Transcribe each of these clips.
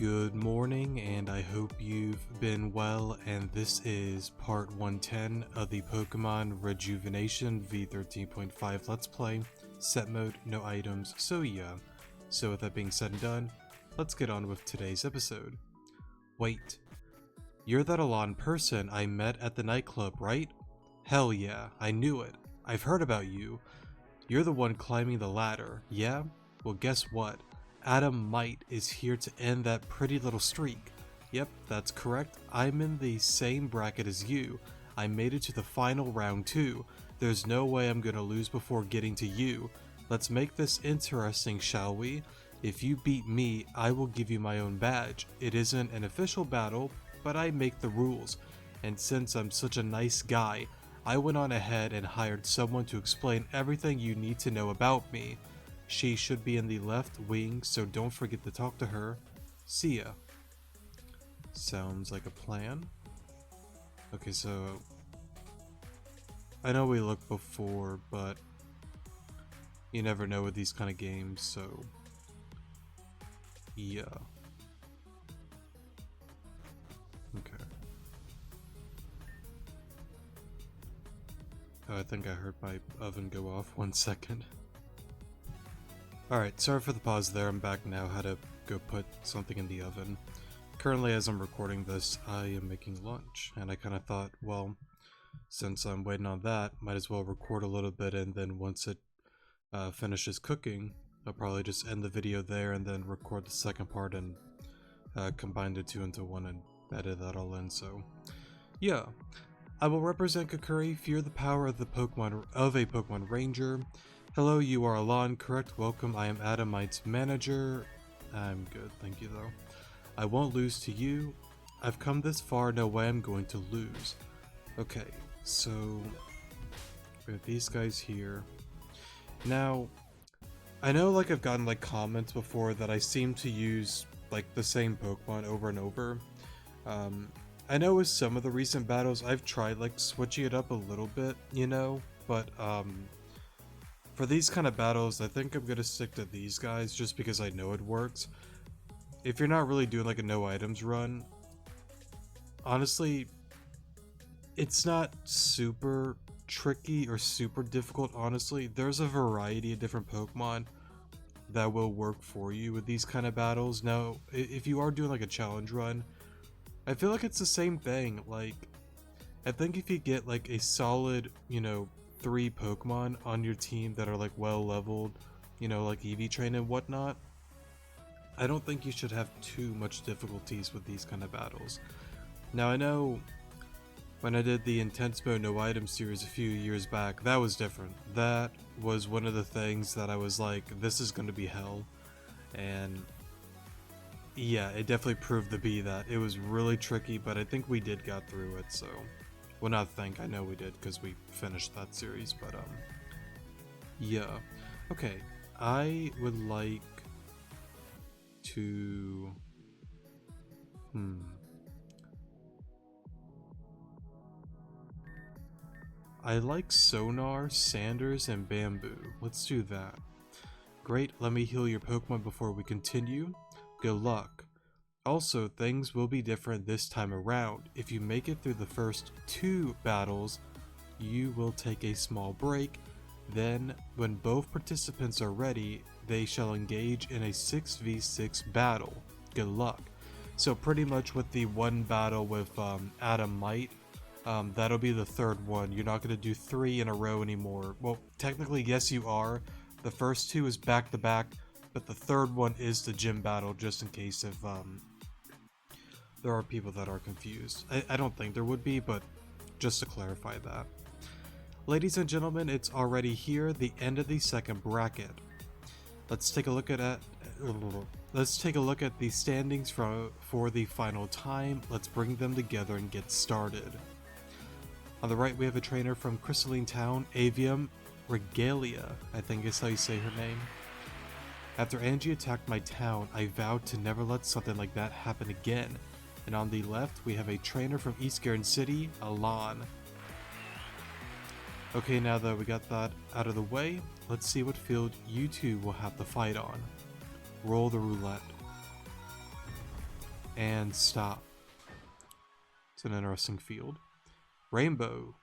Good morning, and I hope you've been well, and this is part 110 of the Pokemon Rejuvenation V13.5 Let's Play, set mode, no items, so yeah. So with that being said and done, let's get on with today's episode. Wait, you're that Alon person I met at the nightclub, right? Hell yeah, I knew it. I've heard about you. You're the one climbing the ladder, yeah? Well, guess what? Adam Might is here to end that pretty little streak. Yep, that's correct. I'm in the same bracket as you. I made it to the final round too. There's no way I'm gonna lose before getting to you. Let's make this interesting, shall we? If you beat me, I will give you my own badge. It isn't an official battle, but I make the rules. And since I'm such a nice guy, I went on ahead and hired someone to explain everything you need to know about me. She should be in the left wing, so don't forget to talk to her. See ya. Sounds like a plan. Okay, so I know we looked before, but you never know with these kind of games, so yeah. Okay. Oh, I think I heard my oven go off. 1 second. Alright, sorry for the pause there. I'm back now. How to go put something in the oven. Currently, as I'm recording this, I am making lunch, and I kind of thought, well, since I'm waiting on that, might as well record a little bit, and then once it finishes cooking, I'll probably just end the video there and then record the second part and combine the two into one and edit that all in. So yeah, I will represent Kakuri, fear the power of a Pokemon Ranger. Hello, you are Alon, correct? Welcome, I am Adamite's manager. I'm good, thank you though. I won't lose to you. I've come this far, no way I'm going to lose. Okay, so we have these guys here. Now, I know like I've gotten like comments before that I seem to use like the same Pokemon over and over. I know with some of the recent battles I've tried like switching it up a little bit, you know, but for these kind of battles, I think I'm gonna stick to these guys just because I know it works. If you're not really doing like a no items run, honestly, it's not super tricky or super difficult, honestly. There's a variety of different Pokemon that will work for you with these kind of battles. Now, if you are doing like a challenge run, I feel like it's the same thing. Like, I think if you get like a solid, you know, 3 Pokemon on your team that are like well leveled, you know, like EV train and whatnot, I don't think you should have too much difficulties with these kind of battles. Now I know when I did the Intense Mode No Item series a few years back, that was different. That was one of the things that I was like, this is going to be hell. And yeah, it definitely proved to be that. It was really tricky, but I think we did got through it, so... Well, not think, I know we did, because we finished that series, but, yeah. Okay, I would like to... I like Sonar, Sanders, and Bamboo. Let's do that. Great, let me heal your Pokemon before we continue. Good luck. Also, things will be different this time around. If you make it through the first 2 battles, you will take a small break. Then, when both participants are ready, they shall engage in a 6v6 battle. Good luck. So pretty much with the one battle with Adam Might, that'll be the 3rd one. You're not going to do 3 in a row anymore. Well, technically, yes you are. The first 2 is back to back, but the 3rd one is the gym battle, just in case if there are people that are confused. I don't think there would be, but just to clarify that. Ladies and gentlemen, it's already here, the end of the second bracket. Let's take a look at the standings for the final time. Let's bring them together and get started. On the right, we have a trainer from Crystalline Town, Avium Regalia, I think is how you say her name. After Angie attacked my town, I vowed to never let something like that happen again. And on the left, we have a trainer from East Garden City, Alon. Okay, now that we got that out of the way, let's see what field you two will have to fight on. Roll the roulette. and stop. It's an interesting field. Rainbows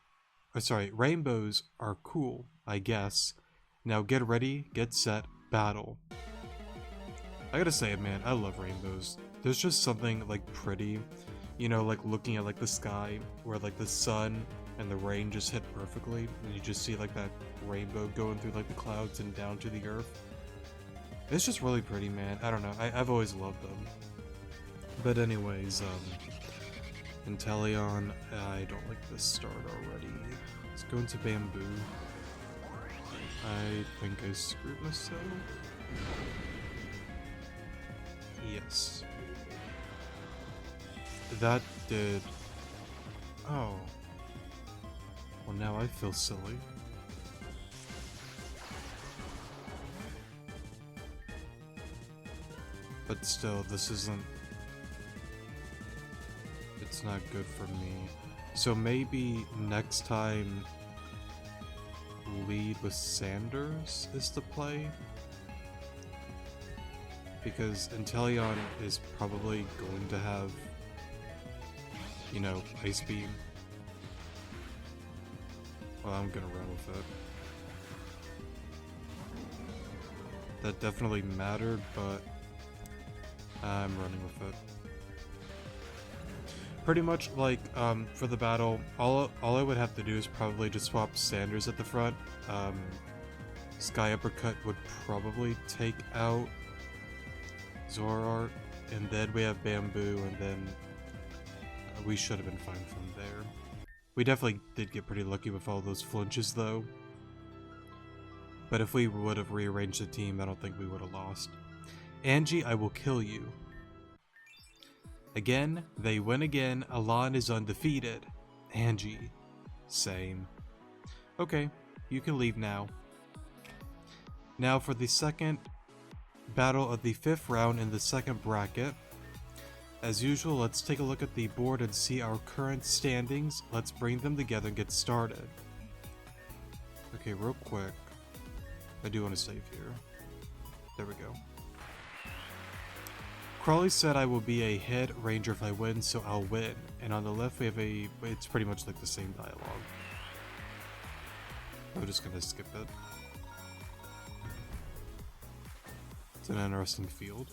are cool, I guess. Now get ready, get set, battle. I gotta say it, man, I love rainbows. There's just something, like, pretty, you know, like, looking at, like, the sky, where, like, the sun and the rain just hit perfectly, and you just see, like, that rainbow going through, like, the clouds and down to the earth. It's just really pretty, man. I don't know, I've always loved them. But anyways, Inteleon, I don't like this start already. Let's go into Bamboo. I think I screwed myself. Yes. That did... Oh. Well, now I feel silly. But still, this isn't... It's not good for me. So maybe next time... lead with Sanders is the play? Because Inteleon is probably going to have, you know, Ice Beam. Well, I'm gonna run with it. That definitely mattered, but I'm running with it. Pretty much, like, for the battle, all I would have to do is probably just swap Sanders at the front. Sky Uppercut would probably take out Zoroark, and then we have Bamboo, and then we should have been fine from there. We definitely did get pretty lucky with all those flinches, though. But if we would have rearranged the team, I don't think we would have lost. Angie, I will kill you. Again, they win again. Alon is undefeated. Angie, same. Okay, you can leave now. Now for the second battle of the 5th round in the second bracket. As usual, let's take a look at the board and see our current standings. Let's bring them together and get started. Okay, real quick. I do want to save here. There we go. Crawley said I will be a head ranger if I win, so I'll win. And on the left we have it's pretty much like the same dialogue. I'm just gonna skip it. It's an interesting field.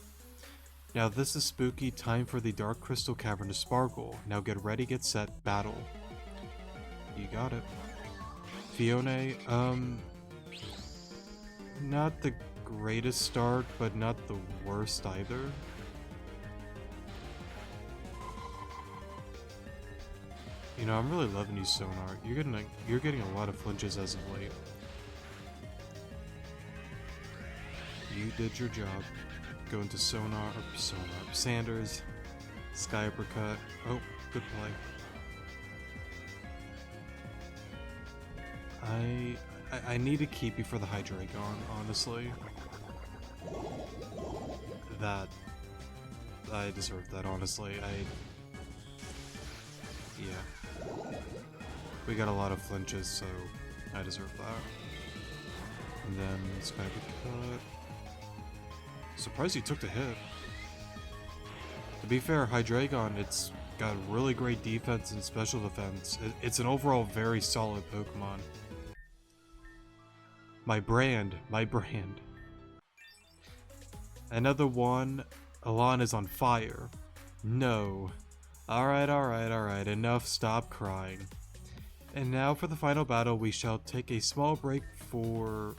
Now this is spooky, time for the Dark Crystal Cavern to sparkle. Now get ready, get set, battle. You got it. Fiona, not the greatest start, but not the worst either. You know, I'm really loving you, Sonar. You're getting a lot of flinches as of late. You did your job. Go into Sanders. Sky Uppercut. Oh, good play. I need to keep you for the Hydreigon, honestly. I deserve that, honestly. Yeah. We got a lot of flinches, so I deserve that. And then Sky Uppercut. Surprised you took the hit. To be fair, Hydreigon, it's got really great defense and special defense. It's an overall very solid Pokemon. My brand. Another one. Alon is on fire. No. Alright, enough, stop crying. And now for the final battle, we shall take a small break to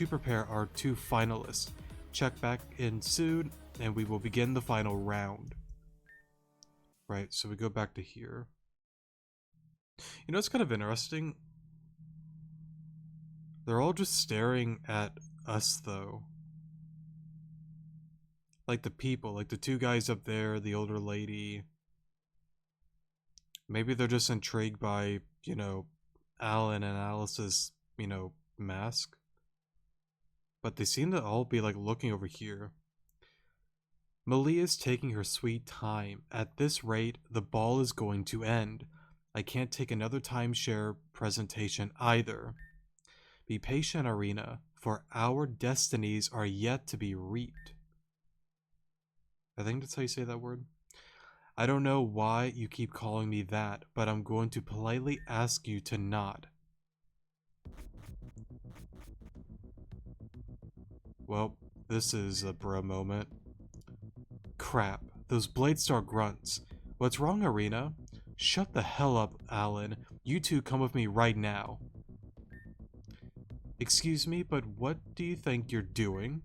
prepare our 2 finalists. Check back in soon, and we will begin the final round. Right, so we go back to here. You know, it's kind of interesting. They're all just staring at us, though. Like the people, like the 2 guys up there, the older lady. Maybe they're just intrigued by, you know, Alan and Alice's, you know, mask. But they seem to all be, like, looking over here. Malia's taking her sweet time. At this rate, the ball is going to end. I can't take another timeshare presentation either. Be patient, Arena, for our destinies are yet to be reaped. I think that's how you say that word. I don't know why you keep calling me that, but I'm going to politely ask you to not. Well, this is a bro moment. Crap, those Bladestar grunts. What's wrong, Arena? Shut the hell up, Alan. You two come with me right now. Excuse me, but what do you think you're doing?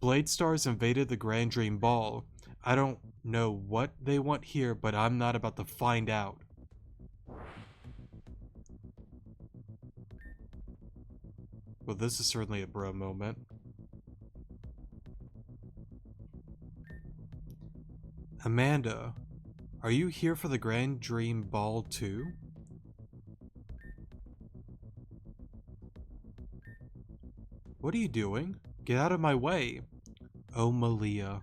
Bladestars invaded the Grand Dream Ball. I don't know what they want here, but I'm not about to find out. Well, this is certainly a bro moment. Amanda, are you here for the Grand Dream Ball too? What are you doing? Get out of my way. Oh, Malia.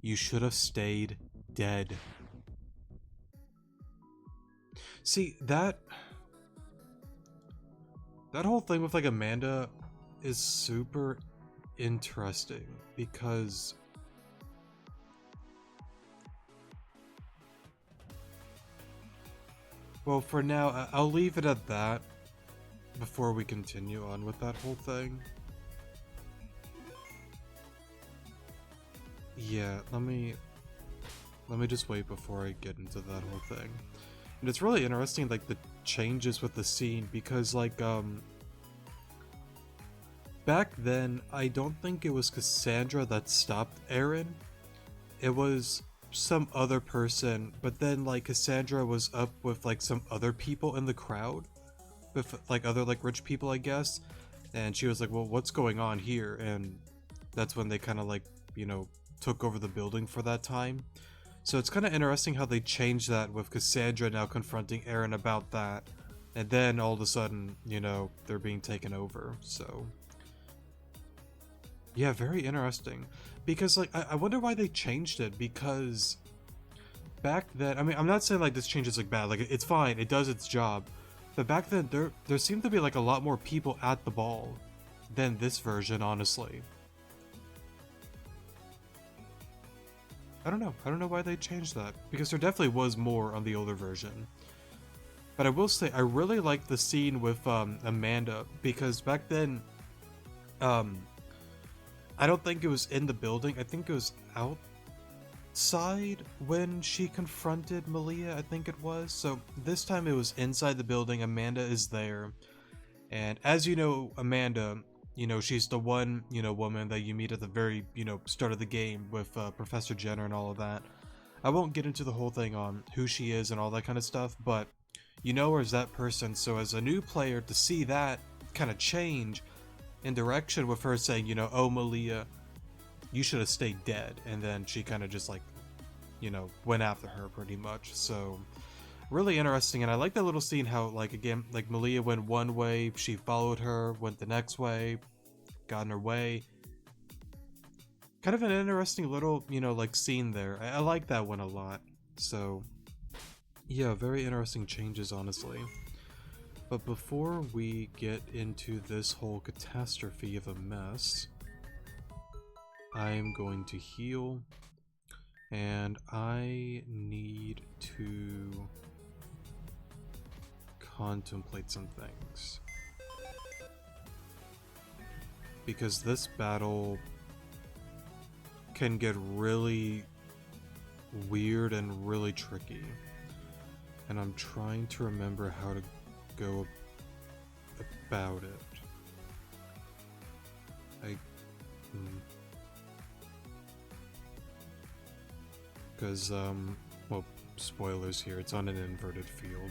You should have stayed dead. See, that whole thing with like Amanda is super interesting because well, for now, I'll leave it at that before we continue on with that whole thing. Yeah, let me just wait before I get into that whole thing. And it's really interesting, like, the changes with the scene, because, like, back then, I don't think it was Cassandra that stopped Aaron. It was some other person, but then, like, Cassandra was up with, like, some other people in the crowd, with, like, other, like, rich people, I guess, and she was like, well, what's going on here? And that's when they kind of, like, you know, took over the building for that time. So it's kind of interesting how they changed that with Cassandra now confronting Aaron about that. And then all of a sudden, you know, they're being taken over. So yeah, very interesting. Because like, I wonder why they changed it, because back then, I mean, I'm not saying like this change is like bad, like it's fine, it does its job. But back then, there seemed to be like a lot more people at the ball than this version, honestly. I don't know. I don't know why they changed that, because there definitely was more on the older version. But I will say, I really like the scene with Amanda, because back then, um, I don't think it was in the building. I think it was outside when she confronted Malia, I think it was. So this time it was inside the building. Amanda is there. And as you know, Amanda, you know, she's the one, you know, woman that you meet at the very, you know, start of the game with Professor Jenner and all of that. I won't get into the whole thing on who she is and all that kind of stuff, but you know her as that person. So as a new player, to see that kind of change in direction with her saying, you know, oh, Malia, you should have stayed dead. And then she kind of just like, you know, went after her pretty much. So really interesting. And I like that little scene how, like, again, like Malia went one way, she followed her, went the next way, got in her way. Kind of an interesting little, you know, like scene there. I like that one a lot. So yeah, very interesting changes, honestly. But before we get into this whole catastrophe of a mess, I am going to heal, and I need to contemplate some things. Because this battle can get really weird and really tricky. And I'm trying to remember how to go about it. Because, well, spoilers here, it's on an inverted field.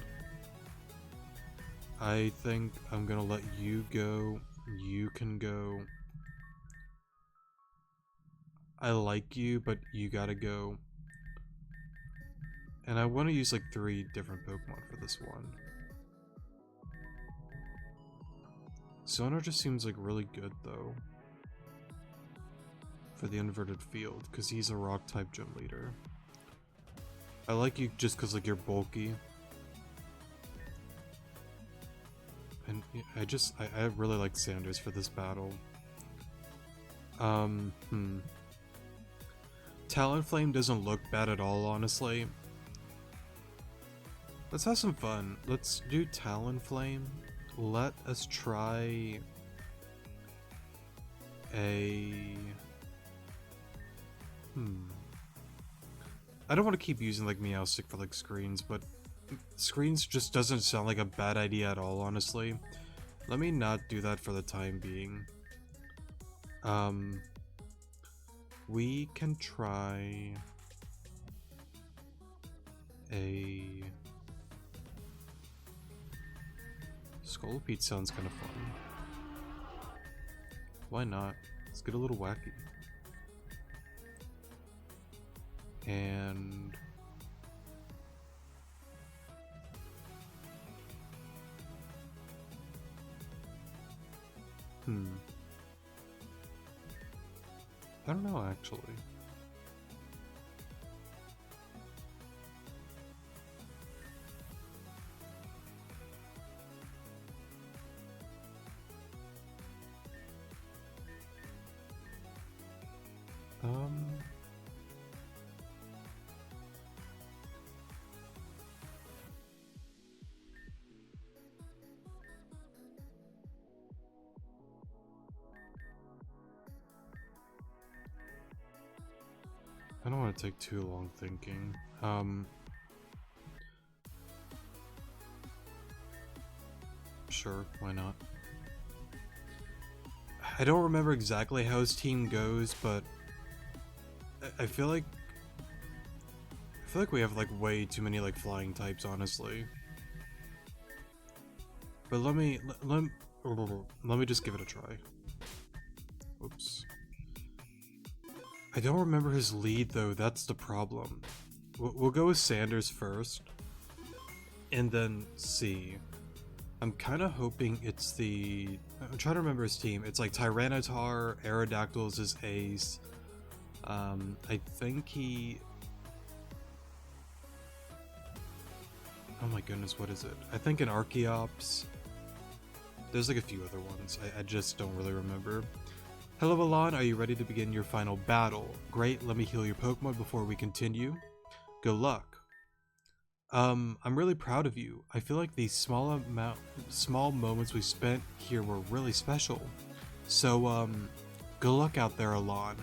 I think I'm gonna let you go, you can go. I like you, but you gotta go. And I want to use like 3 different Pokemon for this one. Sonar just seems like really good though for the inverted field, because he's a rock type gym leader. I like you just because like you're bulky. And I really like Sanders for this battle. Talonflame doesn't look bad at all, honestly. Let's have some fun. Let's do Talonflame. Let us try a... I don't want to keep using like Meowstic for like screens, but screens just doesn't sound like a bad idea at all, honestly. Let me not do that for the time being. We can try a Scolipede. Sounds kind of fun. Why not? Let's get a little wacky. And I don't know, actually. I don't want to take too long thinking. Sure, why not? I don't remember exactly how his team goes, but I feel like we have like way too many like flying types, honestly. But let me just give it a try. Oops. I don't remember his lead though, that's the problem. We'll go with Sanders first, and then C. I'm kind of hoping it's the... I'm trying to remember his team. It's like Tyranitar, Aerodactyl is his ace. I think he... Oh my goodness, what is it? I think an Archeops. There's like a few other ones. I just don't really remember. Hello Alon, are you ready to begin your final battle? Great, let me heal your Pokemon before we continue. Good luck. I'm really proud of you. I feel like these small moments we spent here were really special. So, good luck out there, Alon.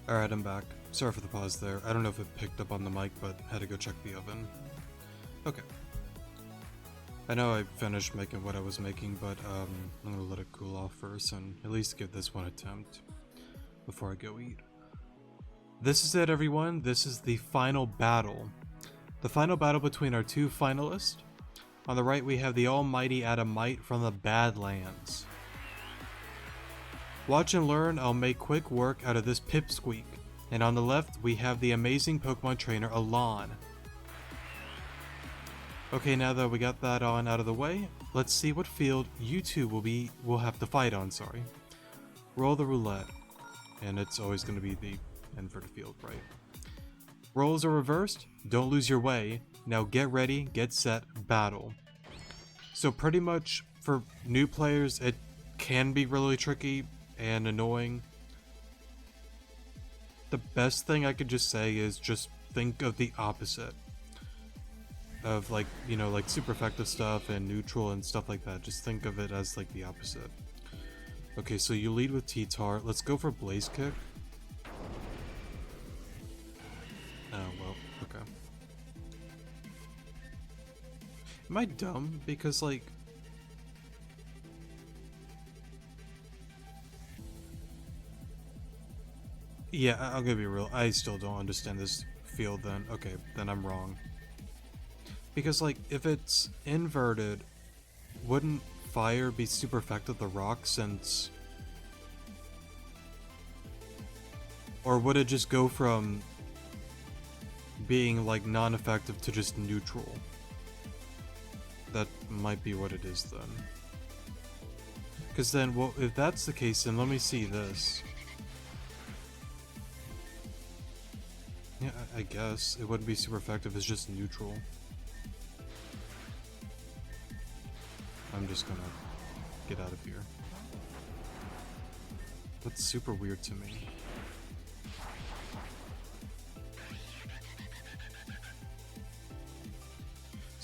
Alright, I'm back. Sorry for the pause there. I don't know if it picked up on the mic, but had to go check the oven. Okay. I know I finished making what I was making, but I'm gonna let it cool off first and at least give this one attempt before I go eat. This is it, everyone. This is the final battle. The final battle between our two finalists. On the right, we have the almighty Adamite from the Badlands. Watch and learn, I'll make quick work out of this pipsqueak. And on the left, we have the amazing Pokemon trainer, Alon. Okay, now that we got that on out of the way, let's see what field you two will have to fight on, sorry. Roll the roulette. And it's always going to be the inverted field, right? Roles are reversed, don't lose your way. Now get ready, get set, battle. So pretty much for new players, it can be really tricky and annoying. The best thing I could just say is just think of the opposite. Of like, you know, like super effective stuff and neutral and stuff like that. Just think of it as like the opposite. Okay, so you lead with T-Tar. Let's go for Blaze Kick. Oh, well, okay. Am I dumb? Because, like... Yeah, I'm gonna be real. I still don't understand this field then. Okay, then I'm wrong. Because, like, if it's inverted, wouldn't fire be super effective with the rock since... Or would it just go from being, like, non-effective to just neutral? That might be what it is then. Because then, well, if that's the case, then let me see this. Yeah, I guess. It wouldn't be super effective, it's just neutral. I'm just gonna get out of here. That's super weird to me.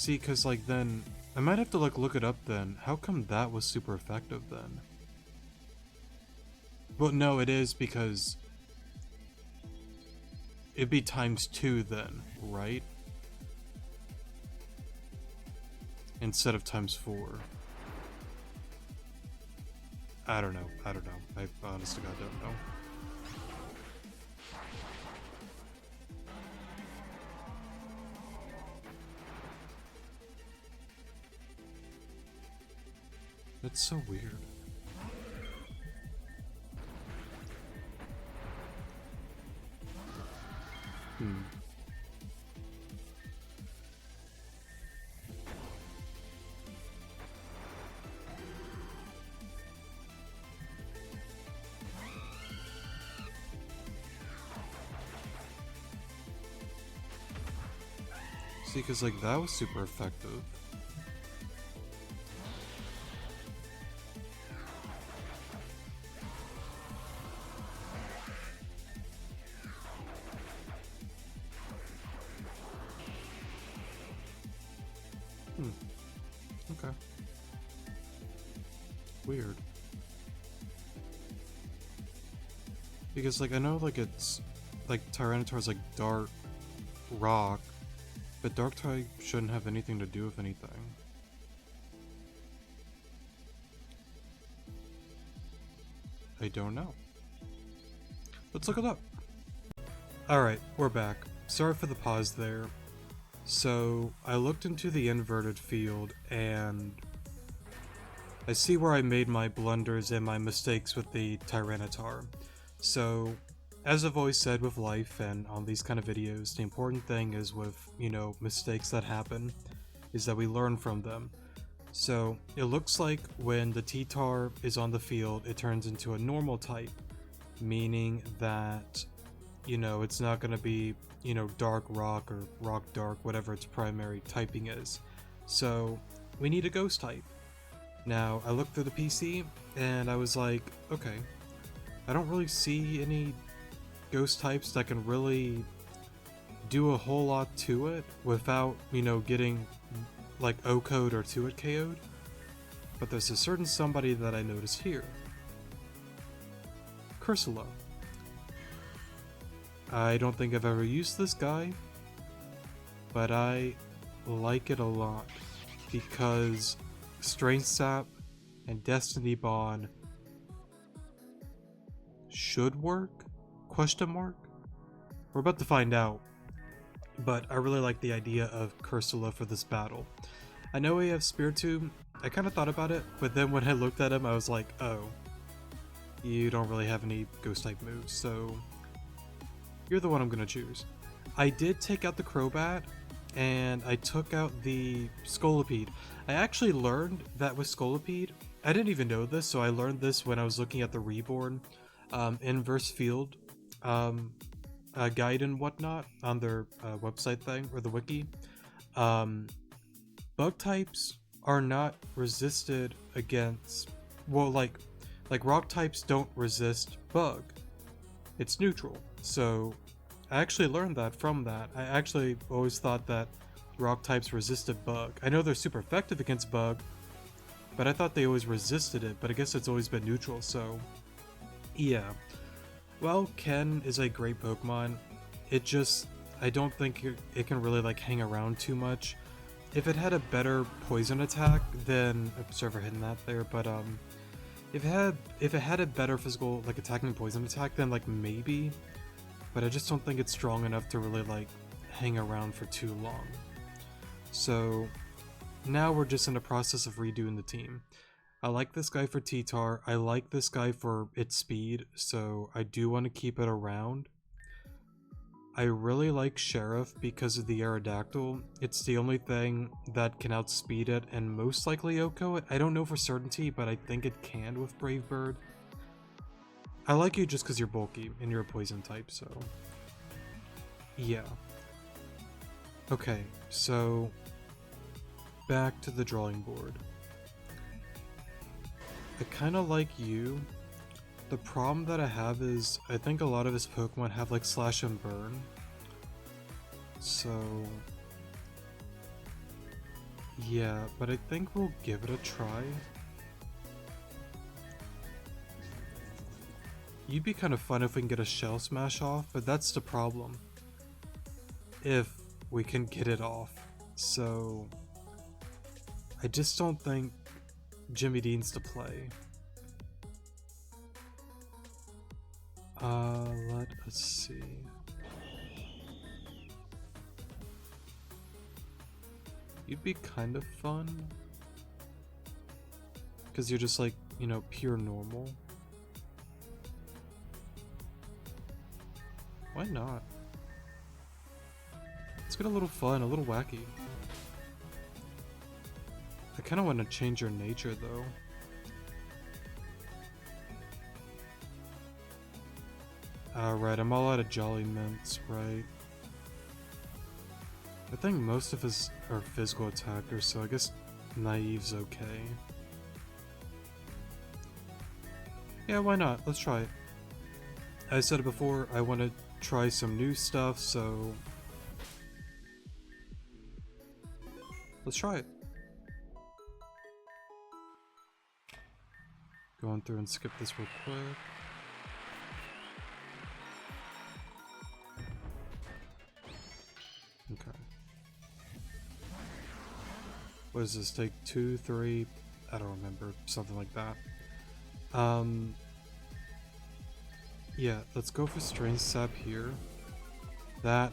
See, cause like then, I might have to like look it up then. How come that was super effective then? Well, no, it is because it'd be ×2 then, right? Instead of ×4. I don't know. I honest to God don't know. That's so weird. See, because like that was super effective. Okay. Weird. Because like I know like it's like Tyranitar's like dark rock, but dark type shouldn't have anything to do with anything. I don't know. Let's look it up. Alright, we're back. Sorry for the pause there. So, I looked into the inverted field, and I see where I made my blunders and my mistakes with the Tyranitar. So, as I've always said with life and on these kind of videos, the important thing is with, you know, mistakes that happen, is that we learn from them. So, it looks like when the T-Tar is on the field, it turns into a normal type, meaning that, you know, it's not going to be, you know, dark rock or rock dark, whatever its primary typing is. So, we need a ghost type. Now, I looked through the PC, and I was like, okay, I don't really see any ghost types that can really do a whole lot to it without, you know, getting like O-code or 2-it KO'd. But there's a certain somebody that I noticed here. Cursula. I don't think I've ever used this guy, but I like it a lot because Strength Sap and Destiny Bond should work? Question mark? We're about to find out, but I really like the idea of Cursula for this battle. I know we have Spiritomb. I kind of thought about it, but then when I looked at him, I was like, oh, you don't really have any ghost type moves, so you're the one I'm gonna choose. I did take out the Crobat, and I took out the Scolipede. I actually learned that with Scolipede, I didn't even know this, so I learned this when I was looking at the Reborn inverse field guide and whatnot on their website thing, or the wiki. Bug types are not resisted against, well, like rock types don't resist bug. It's neutral. So I actually learned that from that. I actually always thought that rock types resisted bug. I know they're super effective against bug, but I thought they always resisted it, but I guess it's always been neutral, so yeah. Well, Ken is a great Pokemon. It just, I don't think it can really like hang around too much. If it had a better poison attack, then sorry for hitting that there, but if it had a better physical like attacking poison attack, then like maybe, but I just don't think it's strong enough to really like hang around for too long. So now we're just in the process of redoing the team. I like this guy for T-Tar, I like this guy for its speed, so I do want to keep it around. I really like Sheriff because of the Aerodactyl. It's the only thing that can outspeed it and most likely OHKO it. I don't know for certainty, but I think it can with Brave Bird. I like you just because you're bulky and you're a poison type, so yeah. Okay, so back to the drawing board. I kind of like you. The problem that I have is I think a lot of his Pokemon have like Slash and Burn. So Yeah, but I think we'll give it a try. You'd be kind of fun if we can get a shell smash off, but that's the problem. If we can get it off. So I just don't think Jimmy Dean's to play. Let us see. You'd be kind of fun. Because you're just like, you know, pure normal. Why not? Let's get a little fun, a little wacky. I kind of want to change your nature though. Alright, I'm all out of Jolly Mints, right? I think most of us are physical attackers, so I guess Naive's okay. Yeah, why not? Let's try it. I said it before, I want to try some new stuff, so let's try it. Going through and skip this real quick. Okay. What does this take? 2, 3? I don't remember. Something like that. Yeah, let's go for Strange Sap here. That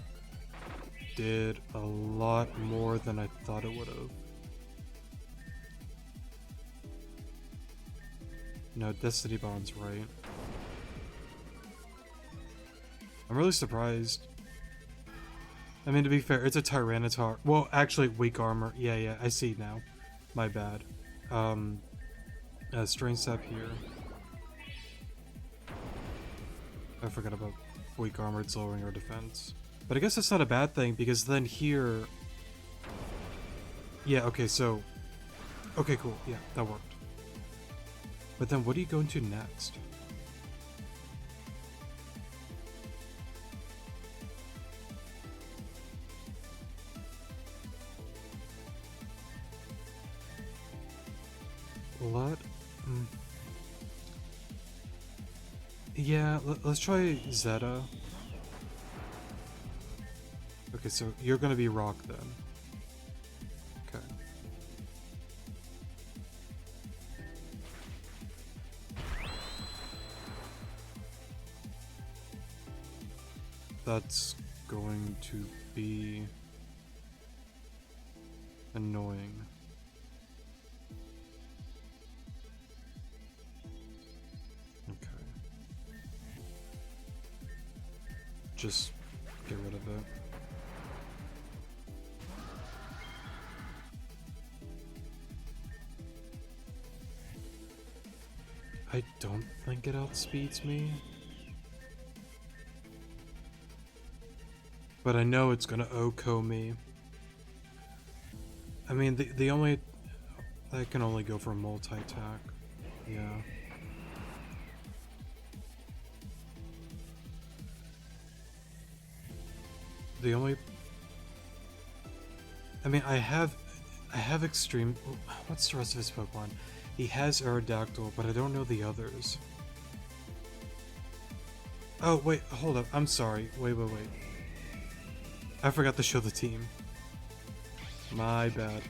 did a lot more than I thought it would have. No, Destiny Bond's right. I'm really surprised. I mean, to be fair, it's a Tyranitar. Well, actually, weak armor. Yeah, I see now. My bad. Strange Sap here. I forgot about weak armor, it's lowering our defense. But I guess that's not a bad thing, because then here... Yeah, okay, so... Okay, cool. Yeah, that worked. But then what are you going to next? Yeah, let's try Zeta. Okay, so you're gonna be Rock then. Okay. That's going to be annoying. Just get rid of it. I don't think it outspeeds me. But I know it's gonna OHKO me. I mean, the only... I can only go for multi-attack. Yeah. The only... I mean, I have extreme... What's the rest of his Pokemon? He has Aerodactyl, but I don't know the others. Oh, wait, hold up. I'm sorry. Wait. I forgot to show the team. My bad.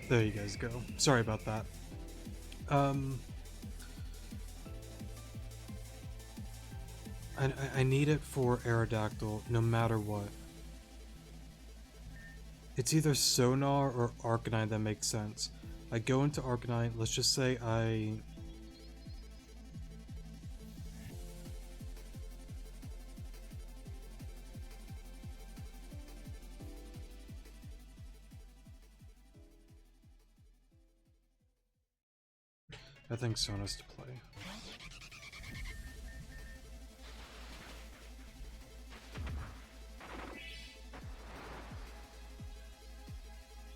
There you guys go. Sorry about that. I need it for Aerodactyl no matter what. It's either Sonar or Arcanine that makes sense. I go into Arcanine, let's just say I think Sona's to play.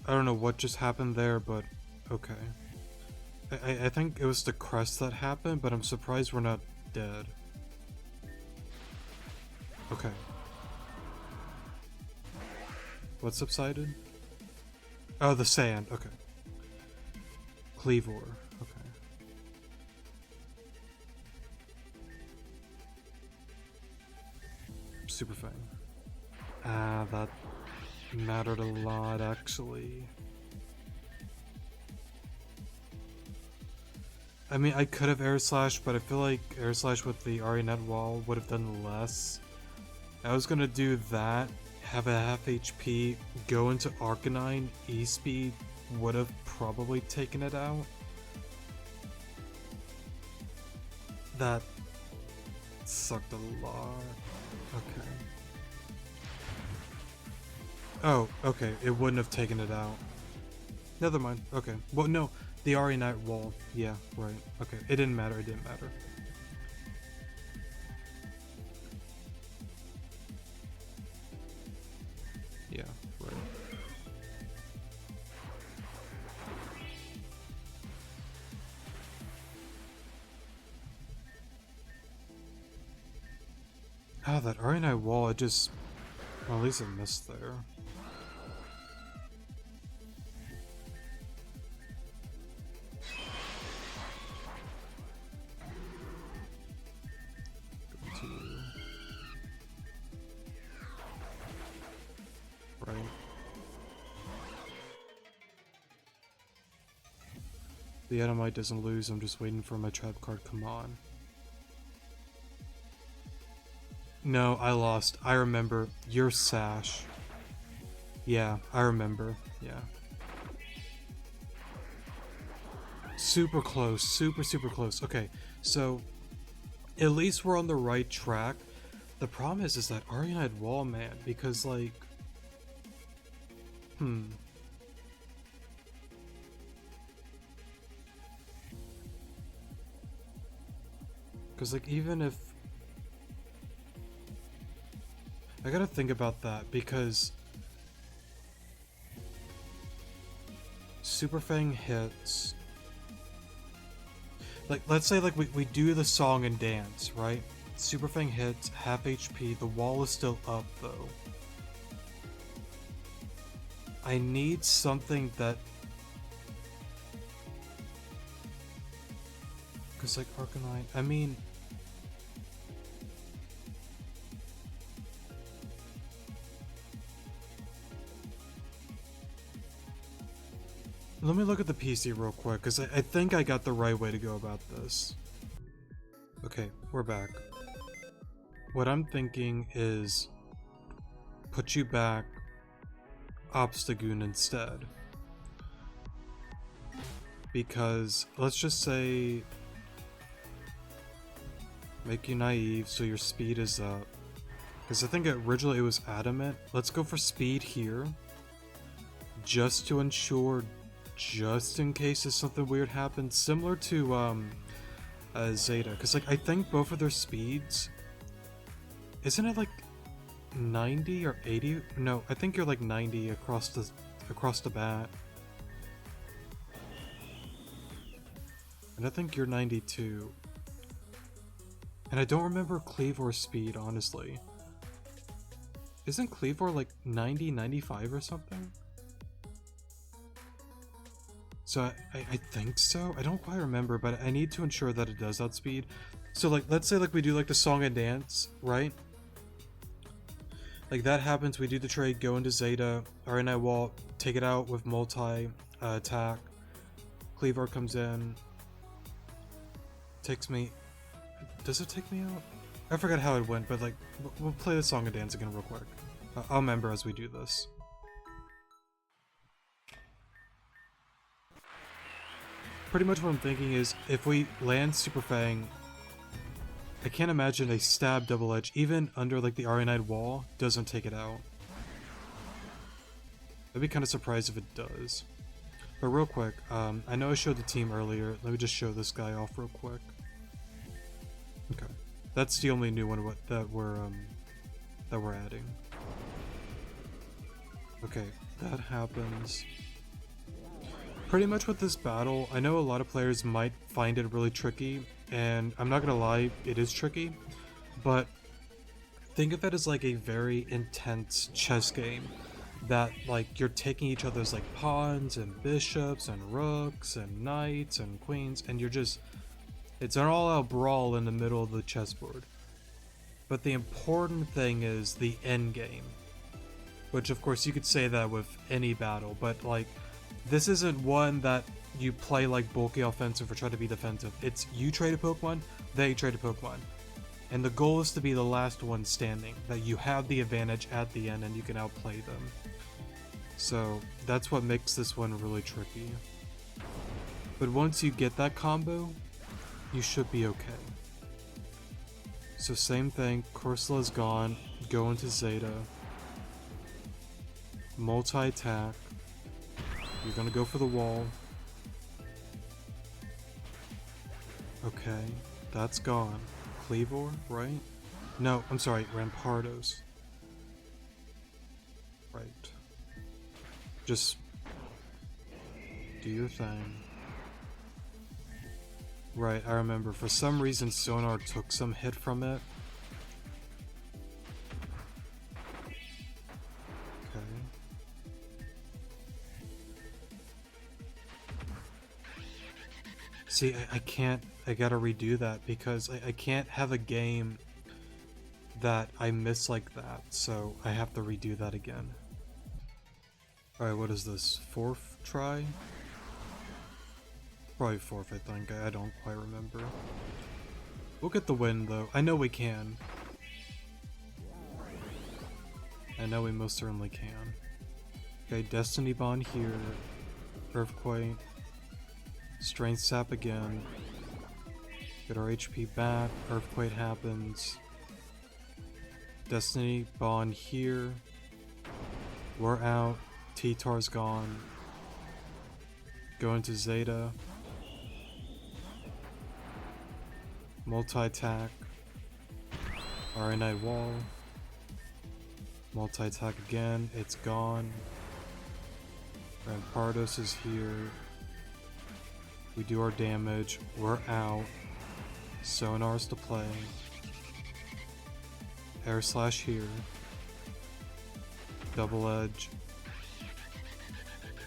I don't know what just happened there, but Okay. I think it was the crest that happened, but I'm surprised we're not dead. Okay. What subsided? Oh, the sand. Okay. Cleavor. Okay. Super Fang. Ah, that mattered a lot, actually. I mean, I could have Air Slash, but I feel like Air Slash with the Arianet wall would have done less. I was gonna do that, have a half HP, go into Arcanine, E-Speed would have probably taken it out. That sucked a lot. Okay. Oh, okay, it wouldn't have taken it out. Never mind, okay. Well, no, the Arianet wall. Yeah, right. Okay, it didn't matter, it didn't matter. Yeah, right. Ah, that Arianet wall, it just... Well, at least it missed there. Right. The Edomite doesn't lose, I'm just waiting for my trap card, come on. No, I lost. I remember. Your Sash. Yeah, I remember. Yeah. Super close. Super, super close. Okay, so at least we're on the right track. The problem is that Arianet wall, man, because like... Because like even if... I gotta think about that, because... Super Fang hits... Like, let's say like we do the song and dance, right? Super Fang hits, half HP, the wall is still up though. I need something that... Because like Arcanine, I mean... Let me look at the PC real quick, because I think I got the right way to go about this. Okay, we're back. What I'm thinking is... Put you back... Obstagoon instead. Because, let's just say... Make you naive, so your speed is up. Because I think originally it was adamant. Let's go for speed here. Just to ensure... Just in case if something weird happens, similar to Zeta, because like I think both of their speeds, isn't it like 90 or 80? No, I think you're like 90 across the bat, and I think you're 92. And I don't remember Cleavor's speed, honestly. Isn't Cleavor like 90, 95 or something? So I think so. I don't quite remember, but I need to ensure that it does outspeed. So like, let's say like we do like the song and dance, right? Like that happens, we do the trade, go into Zeta, Arianet wall, take it out with multi attack. Cleaver comes in, takes me. Does it take me out? I forgot how it went, but like we'll play the song and dance again real quick. I'll remember as we do this. Pretty much what I'm thinking is, if we land Super Fang, I can't imagine a stab double edge, even under like the Arianet wall, doesn't take it out. I'd be kind of surprised if it does. But real quick, I know I showed the team earlier, let me just show this guy off real quick. Okay, that's the only new one that we're adding. Okay, that happens. Pretty much with this battle, I know a lot of players might find it really tricky, and I'm not gonna lie, it is tricky, but think of it as like a very intense chess game that like you're taking each other's like pawns and bishops and rooks and knights and queens, and you're just, it's an all-out brawl in the middle of the chessboard. But the important thing is the end game, which of course you could say that with any battle, but like this isn't one that you play like bulky offensive or try to be defensive. It's you trade a Pokemon, they trade a Pokemon. And the goal is to be the last one standing, that you have the advantage at the end and you can outplay them. So that's what makes this one really tricky. But once you get that combo, you should be okay. So same thing, Corsola gone, go into Zeta, multi-attack, you're gonna go for the wall. Okay, that's gone. Cleavor, right? No, I'm sorry, Rampardos. Right. Just do your thing. Right, I remember. For some reason, Sonar took some hit from it. Okay. See, I can't, I gotta redo that because I can't have a game that I miss like that, so I have to redo that again. Alright, what is this? 4th try? Probably 4th, I think. I don't quite remember. We'll get the win, though. I know we can. I know we most certainly can. Okay, Destiny Bond here. Earthquake. Strength Sap again. Get our HP back. Earthquake happens. Destiny Bond here. We're out. T-Tar's gone. Go into Zeta. Multi-attack. RNI wall. Multi-attack again. It's gone. Rampardos is here. We do our damage. We're out. Sonar's to play. Air Slash here. Double Edge.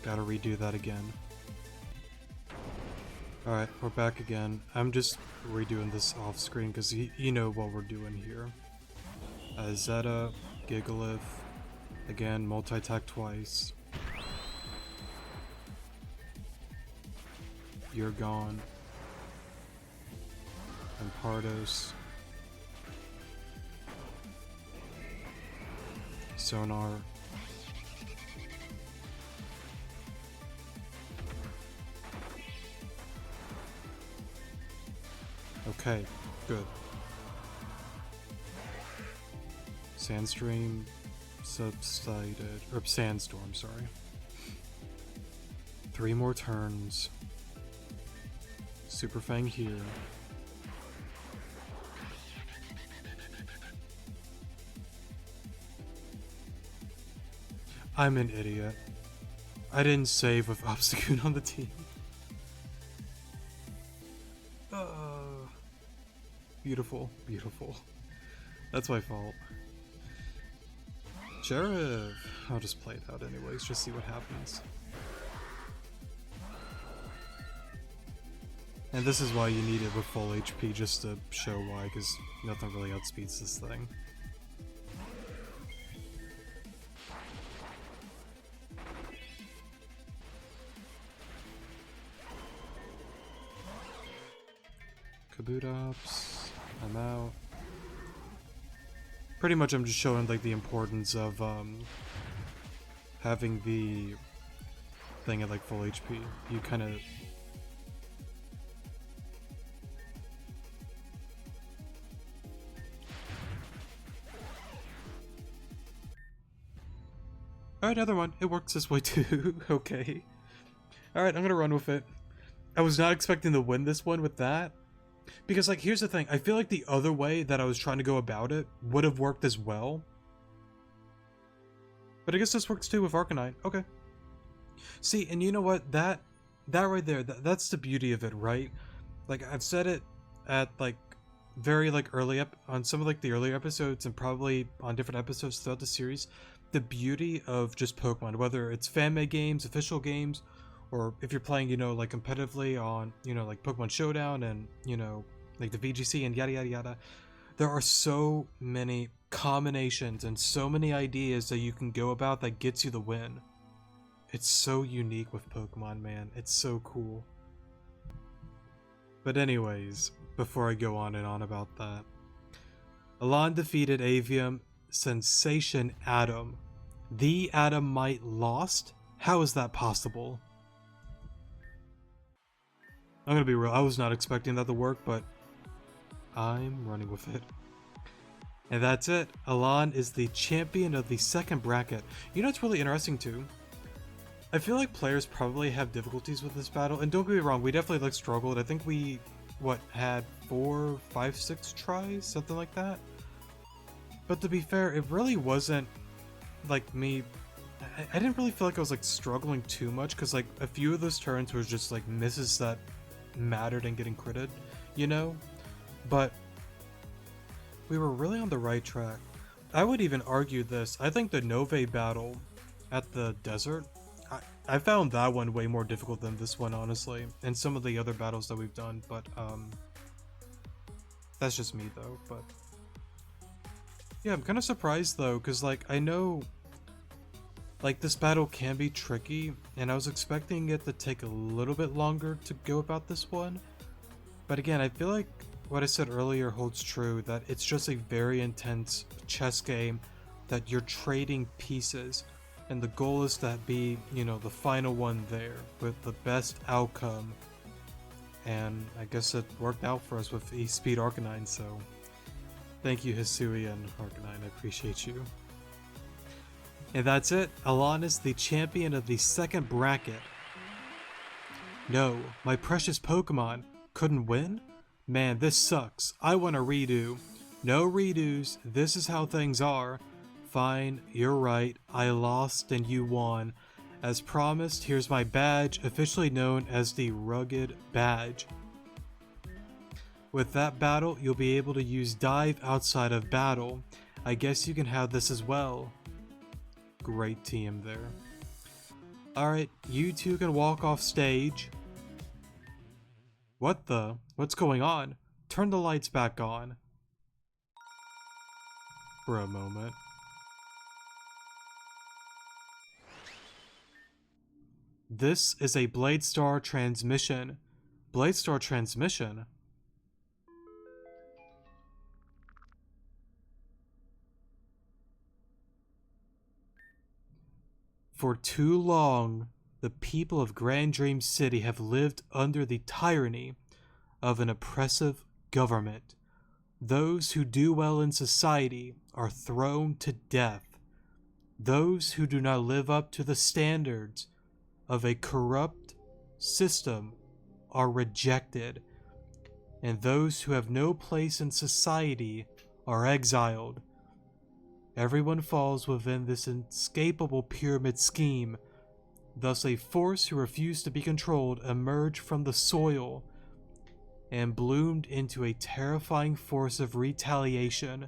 Gotta redo that again. Alright, we're back again. I'm just redoing this off screen because you know what we're doing here. Zeta, Gigalith. Again, multi-attack twice. You're gone. And Pardos. Sonar. Okay, good. Sandstream subsided, or Sandstorm, sorry. 3 more turns. Super Fang here. I'm an idiot. I didn't save with Obstagoon on the team. Beautiful, beautiful. That's my fault. Sheriff! I'll just play it out anyways, just see what happens. And this is why you need it with full HP, just to show why, because nothing really outspeeds this thing. Kabutops, I'm out. Pretty much I'm just showing like the importance of having the thing at like full HP. You kind of... Alright, another one. It works this way too. Okay. Alright, I'm gonna run with it. I was not expecting to win this one with that. Because, like, here's the thing. I feel like the other way that I was trying to go about it would have worked as well. But I guess this works too with Arcanine. Okay. See, and you know what? That that right there, that's the beauty of it, right? Like, I've said it at like very like on some of like the earlier episodes, and probably on different episodes throughout the series. The beauty of just Pokemon, whether it's fan-made games, official games, or if you're playing, like competitively on, like Pokemon Showdown and, like the VGC and yada yada yada. There are so many combinations and so many ideas that you can go about that gets you the win. It's so unique with Pokemon, man. It's so cool. But anyways, before I go on and on about that, Alon defeated Avium Sensation Atom. The Atomite lost? How is that possible? I'm gonna be real, I was not expecting that to work, but I'm running with it. And that's it. Alon is the champion of the second bracket. You know what's really interesting too? I feel like players probably have difficulties with this battle, and don't get me wrong, we definitely like struggled. I think we, had 4, 5, 6 tries? Something like that? But to be fair, it really wasn't like me. I didn't really feel like I was like struggling too much, because like a few of those turns was just like misses that mattered and getting critted, But we were really on the right track. I would even argue this. I think the Nove battle at the desert, I found that one way more difficult than this one, honestly, and some of the other battles that we've done, but that's just me though. But yeah, I'm kind of surprised though, because like I know like this battle can be tricky, and I was expecting it to take a little bit longer to go about this one. But again, I feel like what I said earlier holds true, that it's just a very intense chess game that you're trading pieces, and the goal is to be, the final one there with the best outcome. And I guess it worked out for us with E-Speed Arcanine, so thank you Hisui and Arcanine, I appreciate you. And that's it, Alon is the champion of the second bracket. No, my precious Pokemon couldn't win? Man, this sucks. I want a redo. No redos, this is how things are. Fine, you're right, I lost and you won. As promised, here's my badge, officially known as the Rugged Badge. With that battle, you'll be able to use Dive outside of battle. I guess you can have this as well. Great team there. Alright, you two can walk off stage. What the? What's going on? Turn the lights back on. For a moment. This is a Bladestar transmission. Bladestar transmission? For too long, the people of Grand Dream City have lived under the tyranny of an oppressive government. Those who do well in society are thrown to death. Those who do not live up to the standards of a corrupt system are rejected, and those who have no place in society are exiled. Everyone falls within this inescapable pyramid scheme. Thus a force who refused to be controlled emerged from the soil and bloomed into a terrifying force of retaliation.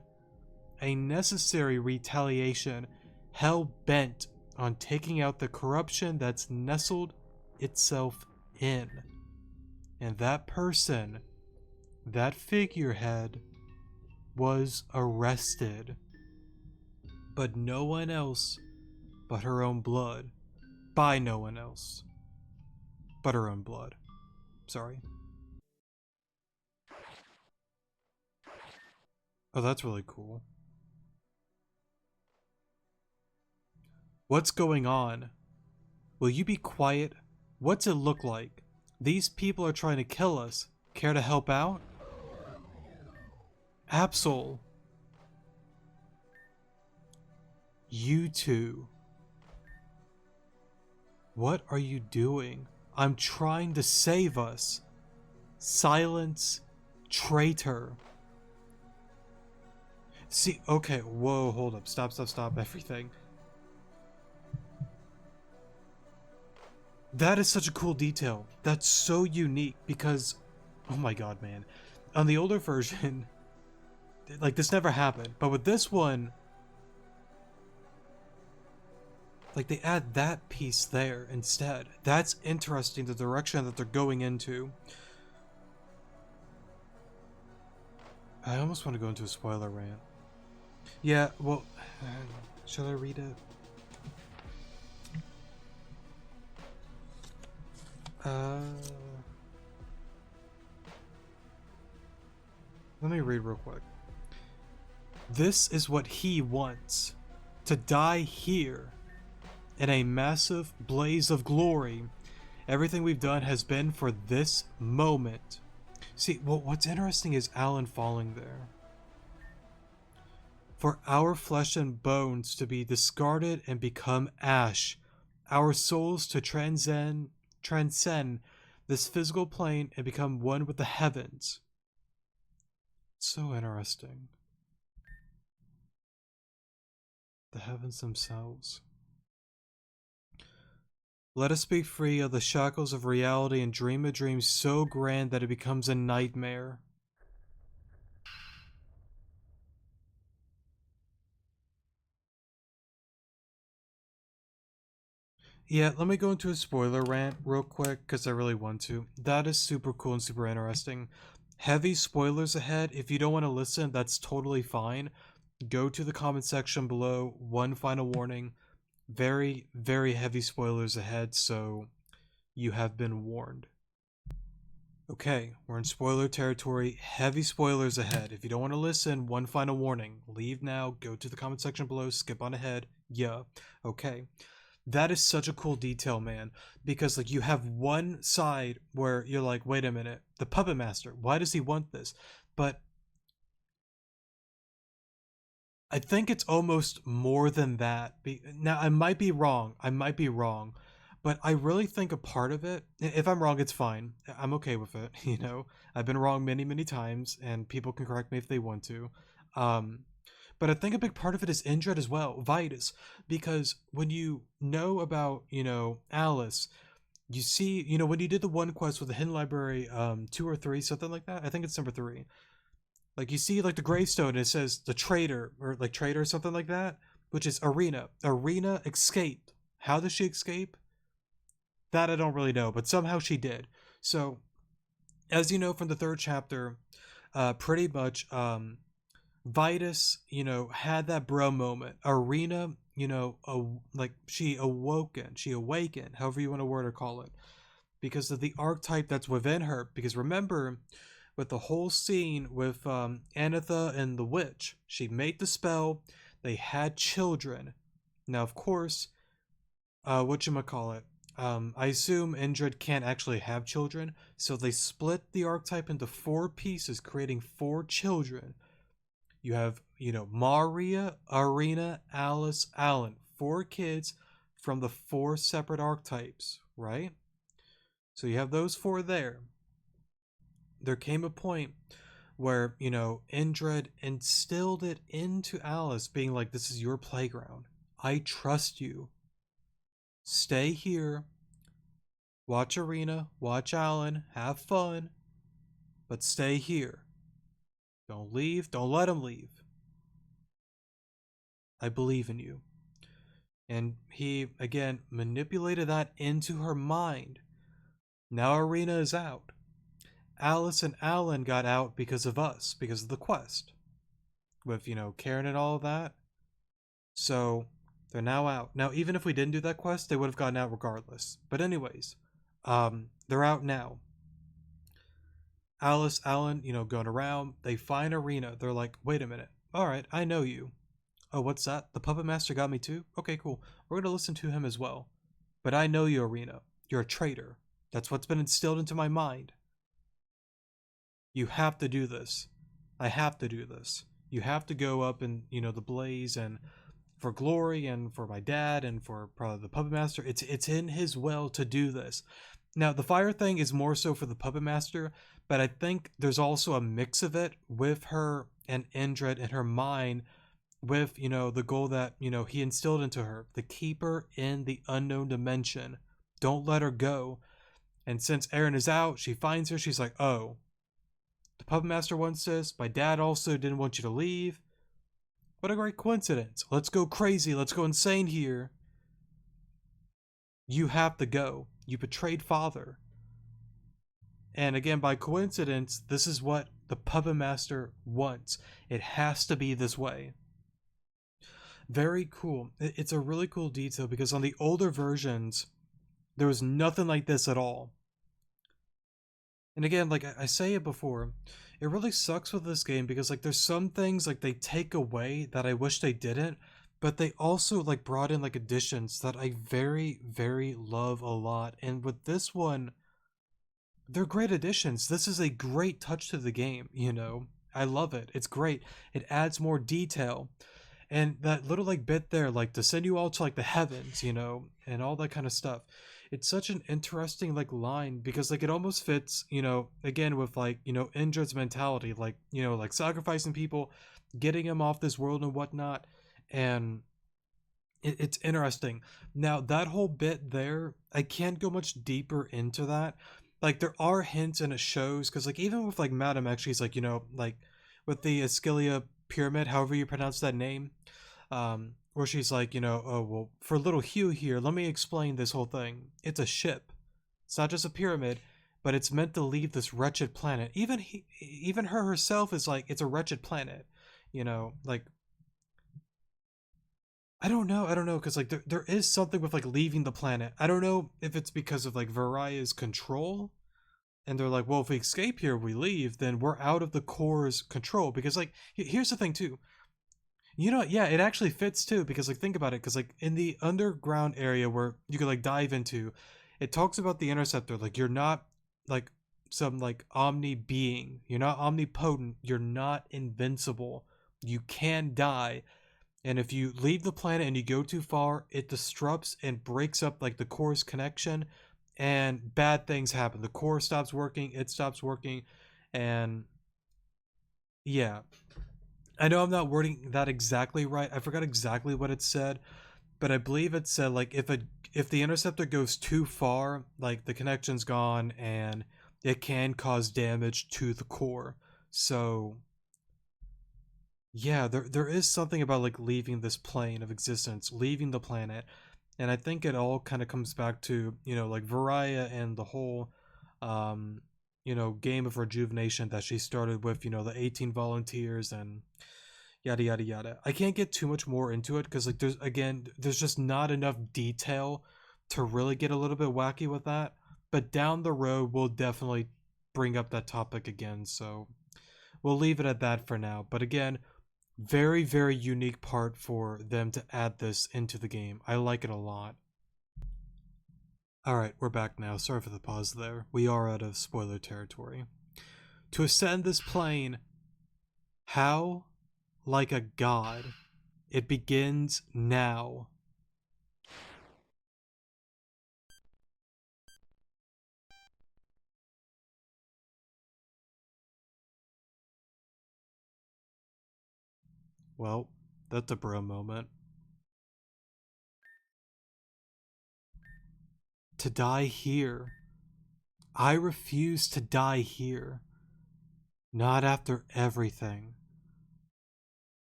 A necessary retaliation, hell-bent on taking out the corruption that's nestled itself in. And that person, that figurehead, was arrested. But no one else but her own blood. By no one else but her own blood. Sorry. Oh, that's really cool. What's going on? Will you be quiet? What's it look like? These people are trying to kill us. Care to help out? Absol. You two. What are you doing? I'm trying to save us. Silence, traitor. See, okay, whoa, hold up. Stop everything. That is such a cool detail. That's so unique because, oh my god, man. On the older version, like this never happened. But with this one, like they add that piece there instead. That's interesting, the direction that they're going into. I almost want to go into a spoiler rant. Yeah, well, shall I read it? Let me read real quick. This is what he wants. To die here, in a massive blaze of glory. Everything we've done has been for this moment. See, well, what's interesting is Alan falling there. For our flesh and bones to be discarded and become ash, our souls to transcend this physical plane and become one with the heavens. So interesting. The heavens themselves. Let us be free of the shackles of reality and dream a dream so grand that it becomes a nightmare. Yeah, let me go into a spoiler rant real quick because I really want to. That is super cool and super interesting. Heavy spoilers ahead. If you don't want to listen, that's totally fine. Go to the comment section below. One final warning. Very, very heavy spoilers ahead, so you have been warned. Okay, we're in spoiler territory. Heavy spoilers ahead. If you don't want to listen, one final warning. Leave now, go to the comment section below, skip on ahead. Yeah, okay. That is such a cool detail, man, because like you have one side where you're like, wait a minute, the puppet master, why does he want this? But I think it's almost more than that. Now I might be wrong. But I really think a part of it, if I'm wrong, it's fine. I'm okay with it. You know, I've been wrong many, many times, and people can correct me if they want to. Um, but I think a big part of it is Indred as well, Vitus, because when you know about, Alice, you see, when you did the one quest with the hidden library, 2 or 3, something like that. I think it's number 3. Like you see, like the gravestone, and it says the traitor or like traitor or something like that, which is Arena. Arena escaped. How does she escape? That I don't really know, but somehow she did. So, as you know from the 3rd chapter, pretty much Vitus, had that bro moment. Arena, like she awakened, however you want to word or call it, because of the archetype that's within her. Because remember, with the whole scene with Anitha and the witch, she made the spell. They had children. Now, of course, whatchamacallit, I assume Indred can't actually have children, so they split the archetype into 4 pieces, creating 4 children. You have, Maria, Arena, Alice, Alan. 4 kids from the 4 separate archetypes, right? So you have those 4 there. There came a point where, Indred instilled it into Alice, being like, this is your playground. I trust you. Stay here. Watch Arena, watch Alan, have fun, but stay here. Don't leave, don't let him leave. I believe in you. And he, again, manipulated that into her mind. Now Arena is out. Alice and Alan got out because of us, because of the quest. With, Karen and all of that. So, they're now out. Now, even if we didn't do that quest, they would have gotten out regardless. But anyways, they're out now. Alice, Alan, going around. They find Arena. They're like, wait a minute. All right, I know you. Oh, what's that? The puppet master got me too? Okay, cool. We're going to listen to him as well. But I know you, Arena. You're a traitor. That's what's been instilled into my mind. You have to do this. I have to do this. You have to go up in, the blaze, and for glory and for my dad and for probably the puppet master. It's in his will to do this. Now, the fire thing is more so for the puppet master, but I think there's also a mix of it with her and Indred in her mind, with, the goal that, he instilled into her, the keeper in the unknown dimension. Don't let her go. And since Erin is out, she finds her. She's like, oh, the puppet master wants this. My dad also didn't want you to leave. What a great coincidence. Let's go crazy. Let's go insane here. You have to go. You betrayed father. And again, by coincidence, this is what the puppet master wants. It has to be this way. Very cool. It's a really cool detail because on the older versions, there was nothing like this at all. And again, like I say it before, it really sucks with this game because like there's some things like they take away that I wish they didn't, but they also like brought in like additions that I very, very love a lot. And with this one, they're great additions. This is a great touch to the game, you know. I love it. It's great. It adds more detail. And that little like bit there, like to send you all to like the heavens, you know, and all that kind of stuff. It's such an interesting like line because like it almost fits, you know, again with like, you know, Indra's mentality, like, you know, like sacrificing people, getting them off this world and whatnot. And it's interesting. Now that whole bit there, I can't go much deeper into that. Like there are hints and it shows because like even with like Madam X, she's like, you know, like with the Ascilia pyramid, however you pronounce that name, where she's like, you know, oh well, for little Hugh here, let me explain this whole thing. It's a ship. It's not just a pyramid, but it's meant to leave this wretched planet. Even her herself is like, it's a wretched planet. You know, like I don't know, because like there is something with like leaving the planet. I don't know if it's because of like Varia's control, and they're like, well, if we escape here, we leave, then we're out of the core's control. Because like, here's the thing too. You know, yeah, it actually fits too. Because like, think about it. Because like in the underground area where you could like dive into, it talks about the interceptor. Like you're not like some like omni being. You're not omnipotent. You're not invincible. You can die, and if you leave the planet and you go too far, it disrupts and breaks up like the core's connection, and bad things happen. The core stops working, it stops working, and yeah. I know I'm not wording that exactly right. I forgot exactly what it said, but I believe it said like if the interceptor goes too far, like the connection's gone and it can cause damage to the core. So yeah, there is something about like leaving this plane of existence, leaving the planet, and I think it all kind of comes back to, you know, like Varia and the whole, um, you know, game of rejuvenation that she started with, you know, the 18 volunteers and yada yada yada. I can't get too much more into it because like there's just not enough detail to really get a little bit wacky with that. But down the road, we'll definitely bring up that topic again. So we'll leave it at that for now. But again, very, very unique part for them to add this into the game. I like it a lot. Alright, we're back now. Sorry for the pause there. We are out of spoiler territory. To ascend this plane, how? Like a god. It begins now. Well, that's a bro moment. To die here. I refuse to die here. Not after everything.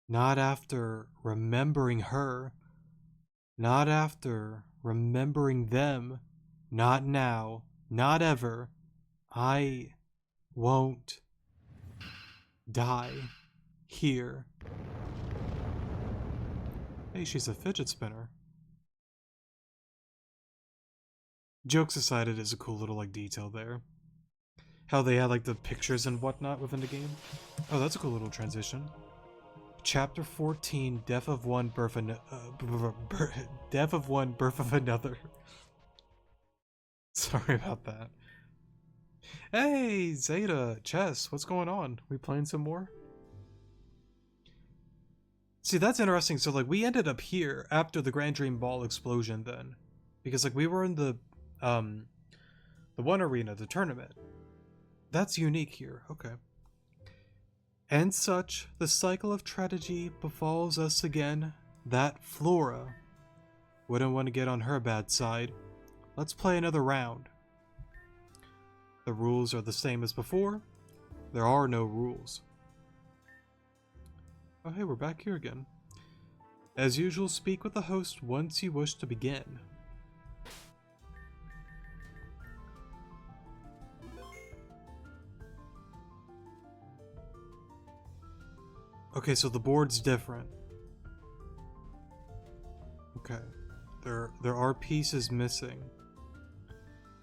Not after remembering her. Not after remembering them. Not now. Not ever. I won't die here. Hey, she's a fidget spinner. Jokes aside, it is a cool little like detail there. How they had like the pictures and whatnot within the game. Oh, that's a cool little transition. Chapter 14, Death of One, Birth Death of One, Birth of Another. Sorry about that. Hey, Zeta, Chess, what's going on? We playing some more? See, that's interesting. So, like, we ended up here after the Grand Dream Ball explosion then. Because, like, we were in the one arena, the tournament. That's unique here. Okay. And such, the cycle of tragedy befalls us again, that Flora wouldn't want to get on her bad side. let's play another round. The rules are the same as before. There are no rules. Oh hey, we're back here again. As usual, speak with the host once you wish to begin. Okay, so the board's different. Okay. There are pieces missing.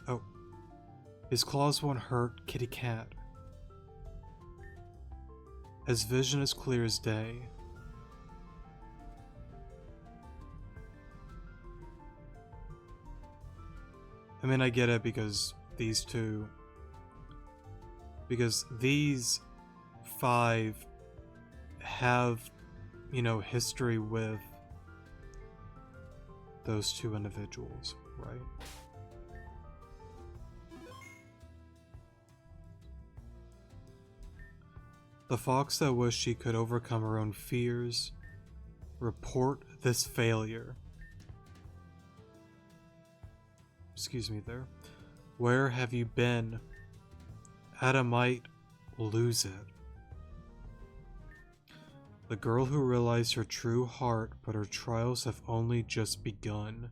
Oh. His claws won't hurt kitty cat. His vision is clear as day. I mean, I get it because these 5 have, you know, history with those 2 individuals, right? The fox that wished she could overcome her own fears. Report this failure. Excuse me there. Where have you been? Adam might lose it. The girl who realized her true heart, but her trials have only just begun.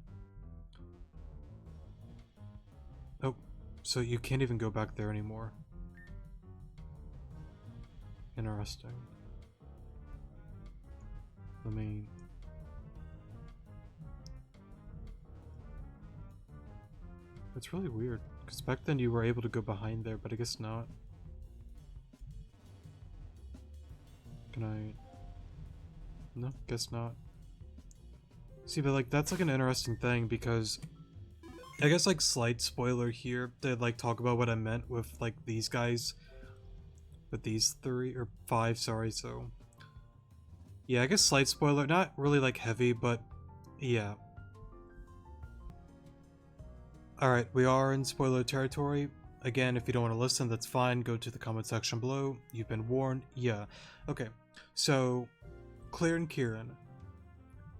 Oh, so you can't even go back there anymore. Interesting. Let me... It's really weird, because back then you were able to go behind there, but I guess not. Can I... No, guess not. See, but like, that's like an interesting thing, because... I guess like, slight spoiler here, they like talk about what I meant with like these guys. With these 3, or 5, sorry, so... Yeah, I guess slight spoiler, not really like heavy, but yeah. Alright, we are in spoiler territory. Again, if you don't want to listen, that's fine. Go to the comment section below. You've been warned. Yeah. Okay, so Claire and Kieran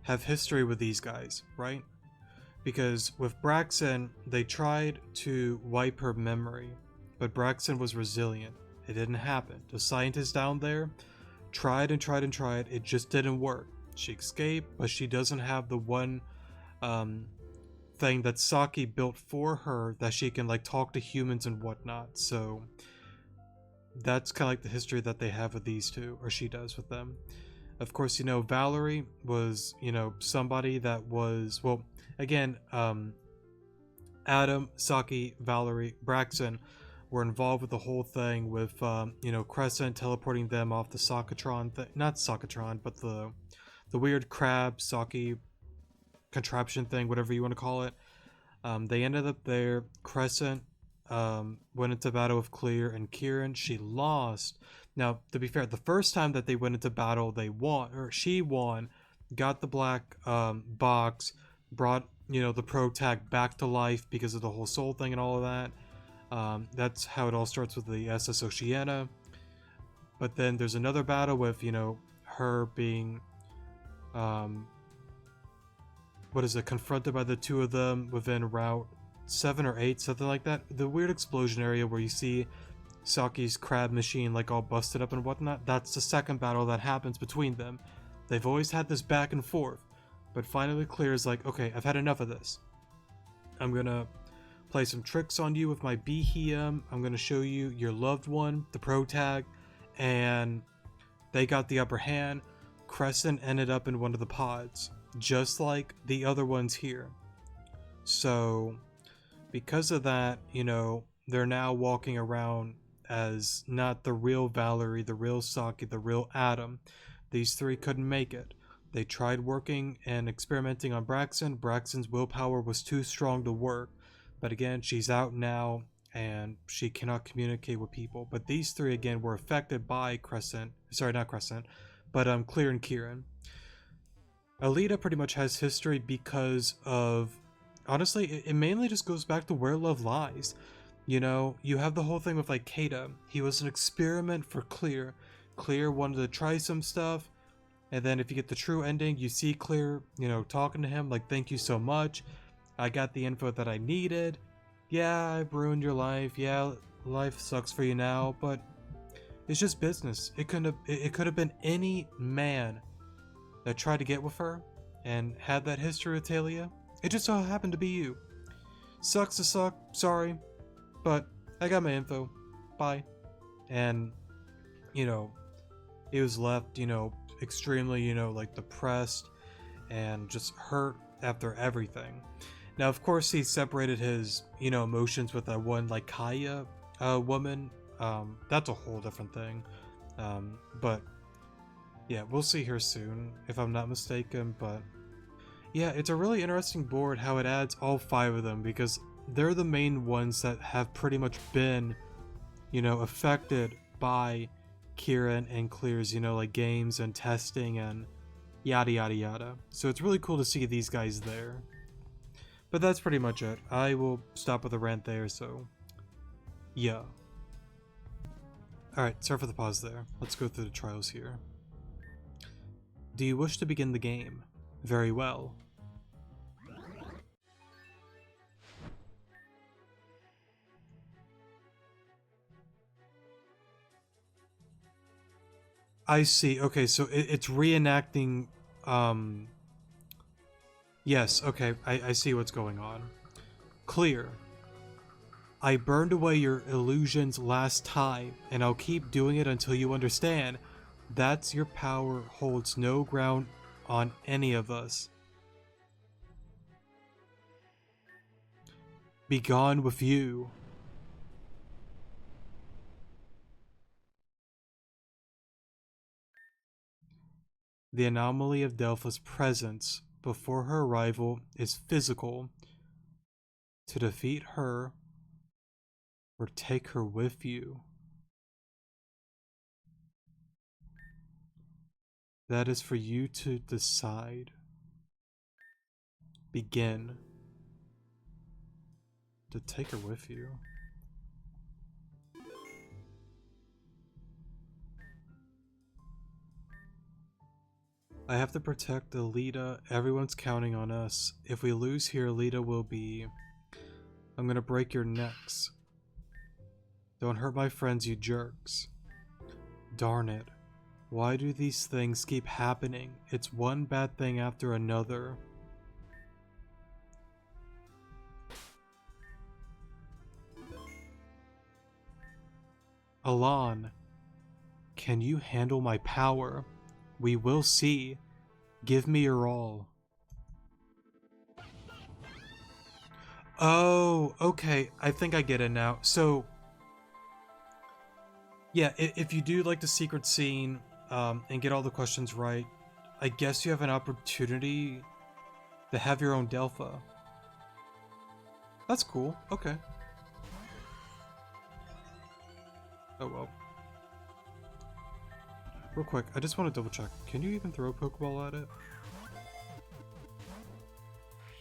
have history with these guys, right? Because with Braxton, they tried to wipe her memory, but Braxton was resilient. It didn't happen. The scientists down there tried and tried and tried. It just didn't work. She escaped, but she doesn't have the one thing that Saki built for her that she can like talk to humans and whatnot. So that's kind of like the history that they have with these 2, or she does with them. Of course, you know, Valerie was, you know, somebody that was, well, again, Adam, Saki, Valerie, Braxton were involved with the whole thing with, you know, Crescent teleporting them off the Sockatron thing, not Sockatron, but the weird crab Saki contraption thing, whatever you want to call it. They ended up there. Crescent went into battle with Clear and Kieran. She lost. Now, to be fair, the first time that they went into battle, they won, or she won, got the black box, brought, you know, the pro tag back to life because of the whole soul thing and all of that. That's how it all starts with the SS Oceana. But then there's another battle with, you know, her being what is it, confronted by the 2 of them within Route 7 or 8, something like that. The weird explosion area where you see Saki's crab machine like all busted up and whatnot. That's the second battle that happens between them. They've always had this back and forth, but finally Claire is like, okay, I've had enough of this. I'm gonna play some tricks on you with my BHM. I'm gonna show you your loved one, the pro tag, and they got the upper hand. Crescent ended up in one of the pods, just like the other ones here. So because of that, you know, they're now walking around as not the real Valerie, the real Saki, the real Adam. These 3 couldn't make it. They tried working and experimenting on Braxton. Braxton's willpower was too strong to work. But again, she's out now and she cannot communicate with people. But these 3 again were affected by Crescent. Sorry, not Crescent, but Clear and Kieran. Alita pretty much has history because of, honestly, it mainly just goes back to where love lies. You know, you have the whole thing with like Keita. He was an experiment for Clear. Clear wanted to try some stuff, and then if you get the true ending, you see Clear, you know, talking to him like, thank you so much. I got the info that I needed. Yeah, I ruined your life. Yeah, life sucks for you now, but it's just business. It could have been any man that tried to get with her and had that history with Talia. It just so happened to be you. Sucks to suck, sorry, but I got my info. Bye. And, you know, he was left, extremely, like depressed and just hurt after everything. Now, of course, he separated his, emotions with that one, like, Kaya woman. That's a whole different thing. But, yeah, we'll see her soon, if I'm not mistaken, but... Yeah, it's a really interesting board how it adds all 5 of them, because they're the main ones that have pretty much been, affected by Kieran and Clear's, like games and testing and yada yada yada. So it's really cool to see these guys there. But that's pretty much it. I will stop with the rant there, so yeah. Alright, sorry for the pause there. Let's go through the trials here. Do you wish to begin the game? Very well. I see. Okay, so it's reenacting. Yes, okay, I see what's going on. Clear. I burned away your illusions last time, and I'll keep doing it until you understand. That's your power holds no ground on any of us. Be gone with you. The anomaly of Delpha's presence before her arrival is physical. To defeat her, or take her with you. That is for you to decide. Begin. To take her with you. I have to protect Alita. Everyone's counting on us. If we lose here, Alita will be... I'm gonna break your necks. Don't hurt my friends, you jerks. Darn it. Why do these things keep happening? It's one bad thing after another. Alan, can you handle my power? We will see. Give me your all. Oh, okay. I think I get it now. So, yeah, if you do like the secret scene and get all the questions right, I guess you have an opportunity to have your own Delpha. That's cool. Okay. Oh well. Real quick, I just want to double check. Can you even throw a Pokeball at it?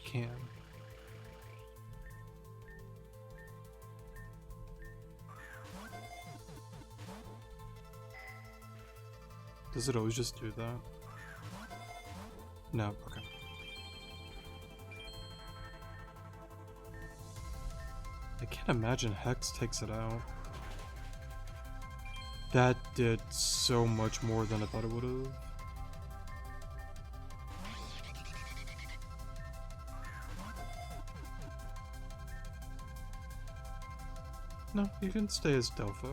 Can. Does it always just do that? No, okay. I can't imagine Hex takes it out. That did so much more than I thought it would have. No, you can stay as Delpha.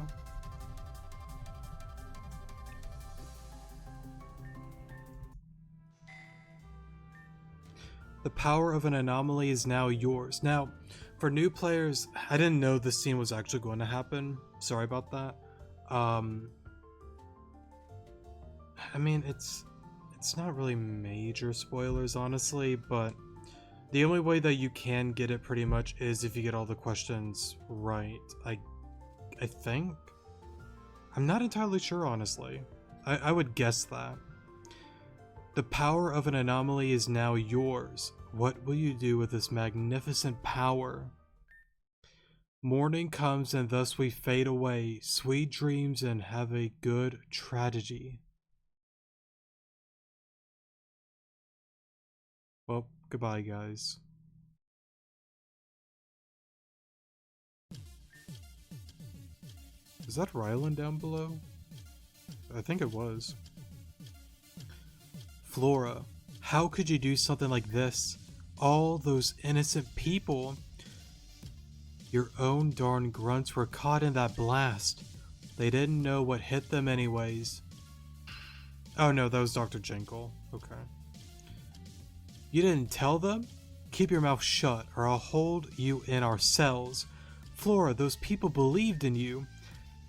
The power of an anomaly is now yours. Now, for new players, I didn't know this scene was actually going to happen. Sorry about that. I mean, it's not really major spoilers, honestly, but the only way that you can get it pretty much is if you get all the questions right. I think? I'm not entirely sure, honestly. I would guess that. The power of an anomaly is now yours. What will you do with this magnificent power? Morning comes and thus we fade away. Sweet dreams and have a good tragedy. Well, goodbye, guys. Is that Rylan down below? I think it was. Flora, how could you do something like this? All those innocent people. Your own darn grunts were caught in that blast. They didn't know what hit them anyways. Oh no, that was Dr. Jinkle. Okay. You didn't tell them? Keep your mouth shut or I'll hold you in our cells. Flora, those people believed in you.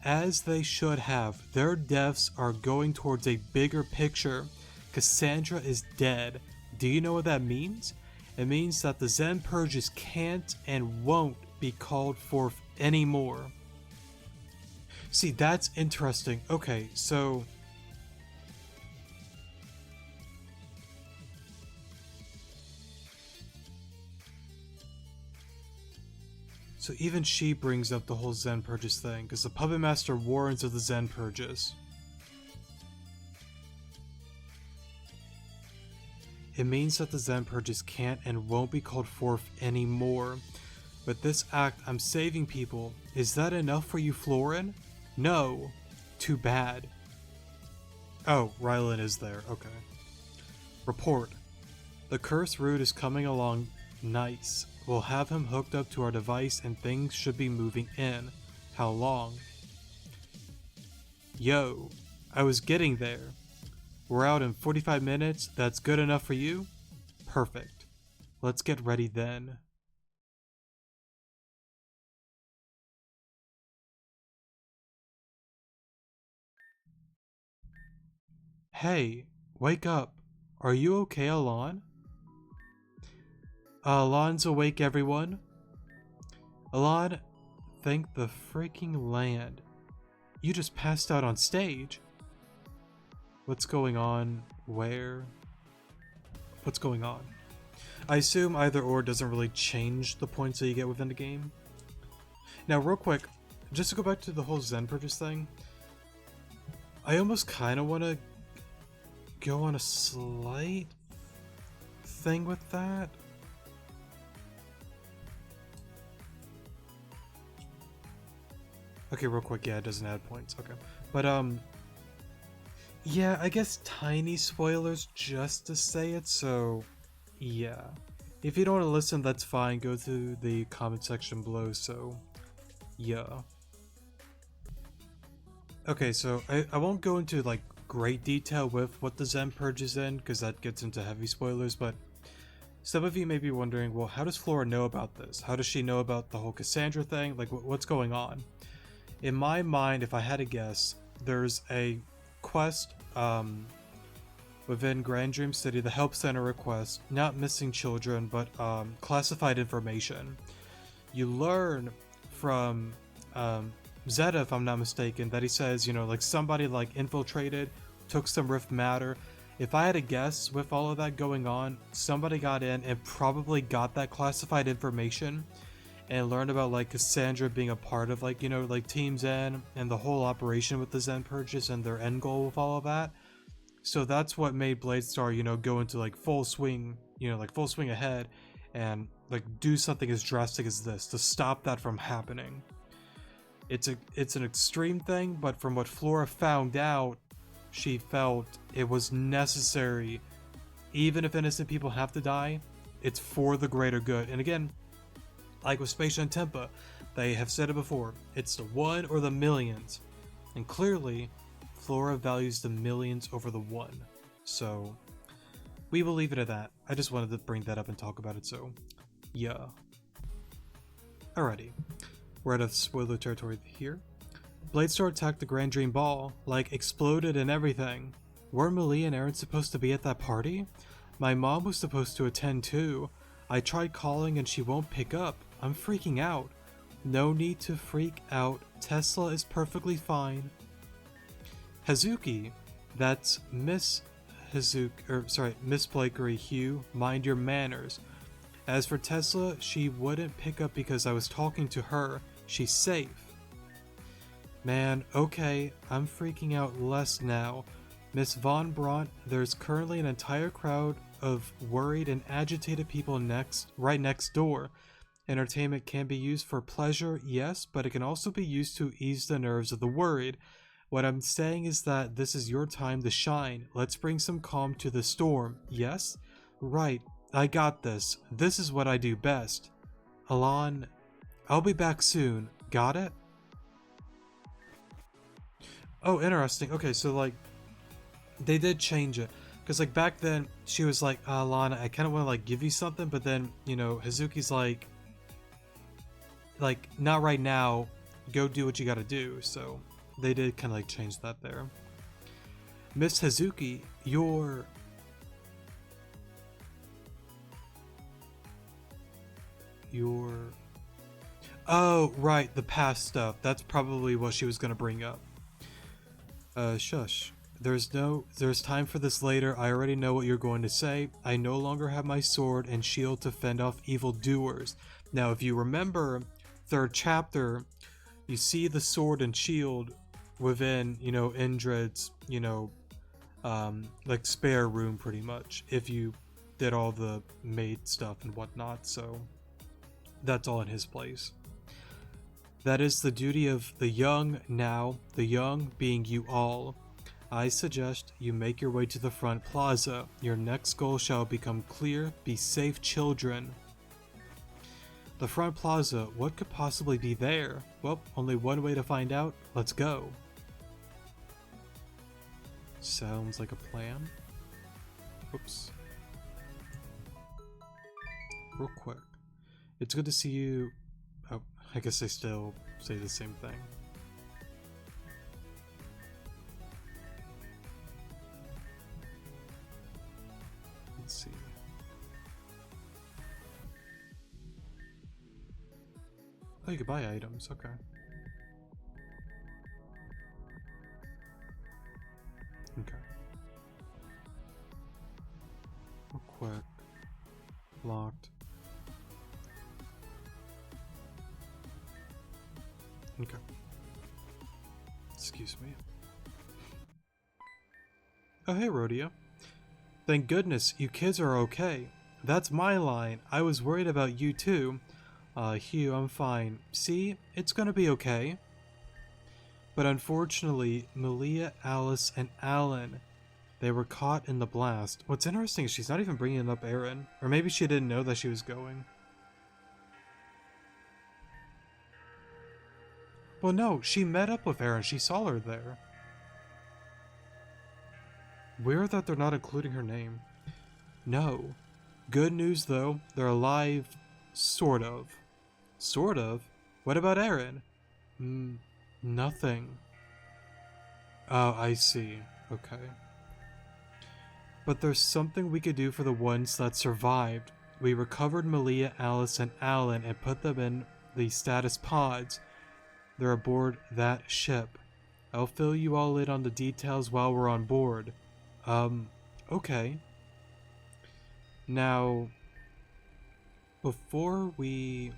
As they should have. Their deaths are going towards a bigger picture. Cassandra is dead. Do you know what that means? It means that the Zen Purges can't and won't be called forth anymore. See, that's interesting. Okay, so... So even she brings up the whole Zen Purges thing, because the Puppet Master warns of the Zen Purges. It means that the Zen Purges can't and won't be called forth anymore. But this act, I'm saving people. Is that enough for you, Florin? No. Too bad. Oh, Rylan is there. Okay. Report. The Cursed Root is coming along nice. We'll have him hooked up to our device and things should be moving in. How long? Yo, I was getting there. We're out in 45 minutes. That's good enough for you? Perfect. Let's get ready then. Hey, wake up. Are you okay, Alon? Alon's awake, everyone. Alon, thank the freaking land. You just passed out on stage. What's going on? Where? What's going on? I assume either or doesn't really change the points that you get within the game. Now, real quick, just to go back to the whole Zen Purges thing, I almost kind of want to go on a slight thing with that. Okay, real quick, yeah, it doesn't add points. Okay. But, yeah, I guess tiny spoilers just to say it, so, yeah. If you don't want to listen, that's fine. Go to the comment section below, so, yeah. Okay, so I won't go into, like, great detail with what the Zen Purge is in, because that gets into heavy spoilers, but some of you may be wondering, well, how does Flora know about this? How does she know about the whole Cassandra thing? Like, what's going on? In my mind, if I had to guess, there's a quest within Grand Dream City, the Help Center request, not missing children, but classified information. You learn from Zeta, if I'm not mistaken, that he says, you know, like somebody like infiltrated, took some Rift Matter. If I had to guess, with all of that going on, somebody got in and probably got that classified information and learned about like Cassandra being a part of like, you know, like Team Zen and the whole operation with the Zen Purges and their end goal with all of that. So that's what made Bladestar, you know, go into like full swing, you know, like full swing ahead and like do something as drastic as this to stop that from happening. It's an extreme thing, but from what Flora found out, she felt it was necessary. Even if innocent people have to die, it's for the greater good. And again, like with Spacia and Tempa, they have said it before, it's the one or the millions. And clearly, Flora values the millions over the one. So, we will leave it at that. I just wanted to bring that up and talk about it, so, yeah. Alrighty, we're out of spoiler territory here. Bladestar attacked the Grand Dream Ball, like exploded and everything. Were Malia and Aaron supposed to be at that party? My mom was supposed to attend too. I tried calling and she won't pick up. I'm freaking out. No need to freak out. Tesla is perfectly fine. Hazuki, that's Miss Hazuki, Miss Blakery Hugh, mind your manners. As for Tesla, she wouldn't pick up because I was talking to her. She's safe. Man, okay, I'm freaking out less now. Miss Von Bront, there's currently an entire crowd of worried and agitated people right next door. Entertainment can be used for pleasure, yes, but it can also be used to ease the nerves of the worried. What I'm saying is that this is your time to shine. Let's bring some calm to the storm, yes? Right, I got this. This is what I do best. Alon, I'll be back soon. Got it? Oh, interesting. Okay, so like, they did change it. Because like back then, she was like, Lana, I kind of want to like give you something, but then, you know, Hazuki's like, not right now, go do what you gotta do. So they did kind of like change that there. Miss Hazuki, you're... Oh, right, the past stuff. That's probably what she was gonna bring up. Shush. There's time for this later. I already know what you're going to say. I no longer have my sword and shield to fend off evildoers. Now, if you remember, third chapter, you see the sword and shield within, you know, Indrid's, you know, like spare room pretty much, if you did all the maid stuff and whatnot, so that's all in his place. That is the duty of the young now, the young being you all. I suggest you make your way to the front plaza. Your next goal shall become clear. Be safe, children. The front plaza, what could possibly be there? Well, only one way to find out. Let's go. Sounds like a plan. Oops. Real quick. It's good to see you. Oh, I guess I still say the same thing. Let's see. Oh, you can buy items, okay. Okay. Real quick. Locked. Okay. Excuse me. Oh, hey, Rodeo. Thank goodness you kids are okay. That's my line. I was worried about you too. Hugh, I'm fine. See, it's gonna be okay. But unfortunately, Malia, Alice, and Alan, they were caught in the blast. What's interesting is she's not even bringing up Aaron. Or maybe she didn't know that she was going. Well, no, she met up with Aaron. She saw her there. Weird that they're not including her name. No. Good news, though. They're alive. Sort of. Sort of? What about Aaron? Nothing. Oh, I see. Okay. But there's something we could do for the ones that survived. We recovered Malia, Alice, and Alan and put them in the status pods. They're aboard that ship. I'll fill you all in on the details while we're on board. Okay. Now, before we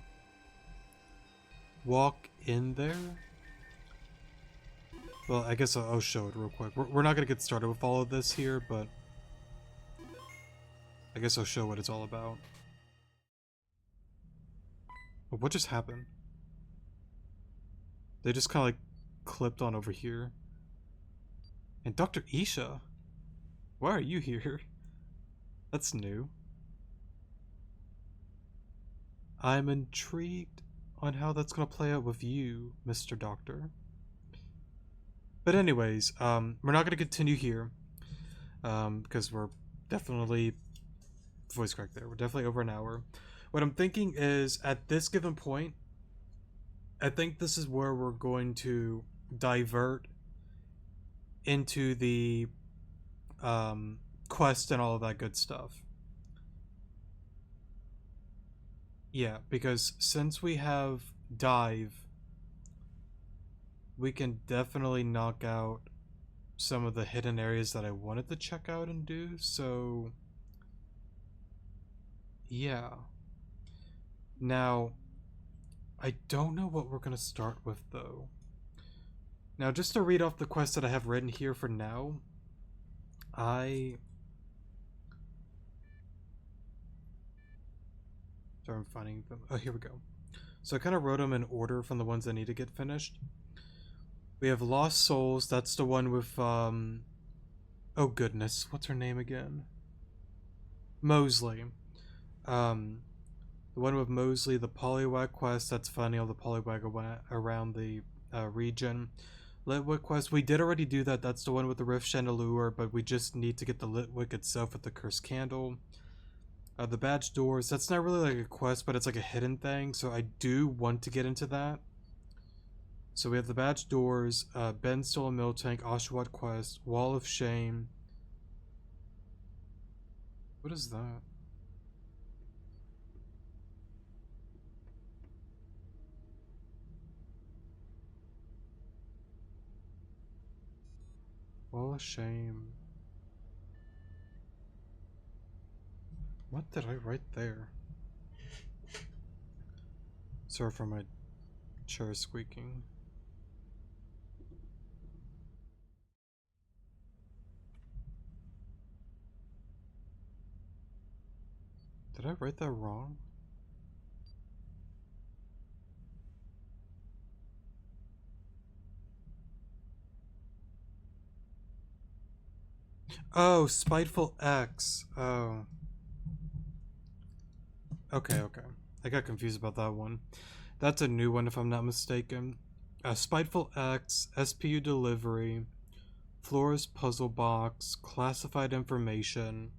walk in there, well, I guess I'll show it real quick. We're not going to get started with all of this here, but I guess I'll show what it's all about. What just happened? They just kind of like clipped on over here. And Dr. Isha? Why are you here? That's new. I'm intrigued on how that's going to play out with you, Mr. Doctor. But anyways, we're not going to continue here. Because we're definitely... Voice crack there. We're definitely over an hour. What I'm thinking is, at this given point, I think this is where we're going to divert into the quest and all of that good stuff. Yeah, because since we have dive, we can definitely knock out some of the hidden areas that I wanted to check out and do, so yeah. Now, I don't know what we're going to start with, though. Now, just to read off the quest that I have written here for now, Sorry, I'm finding them. Oh, here we go. So I kind of wrote them in order from the ones that need to get finished. We have Lost Souls. That's the one with, oh goodness, what's her name again? Mosley. Um, the one with Mosley, the Poliwag quest. That's funny, all the Poliwag around the region. Litwick quest. We did already do that. That's the one with the Rift Chandelier, but we just need to get the Litwick itself with the Cursed Candle. The Badge Doors. That's not really like a quest, but it's like a hidden thing. So I do want to get into that. So we have the Badge Doors, Ben Stole a Miltank, Oshawott Quest, Wall of Shame. What is that? Wall of Shame. What did I write there? Sorry for my chair squeaking. Did I write that wrong? Oh, Spiteful X. Oh. Okay. I got confused about that one. That's a new one if I'm not mistaken. Spiteful X, SPU Delivery, Flora's Puzzle Box, Classified Information,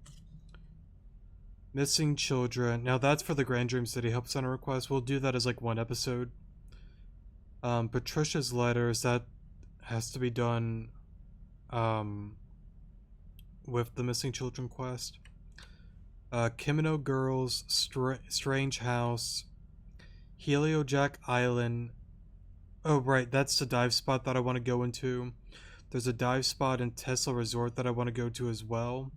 Missing Children. Now that's for the Grand Dream City Help Center request. We'll do that as like one episode. Patricia's Letters, that has to be done with the Missing Children quest. Kimono Girls, Strange House, Heliojack Island. Oh, right, that's the dive spot that I want to go into. There's a dive spot in Tesla Resort that I want to go to as well.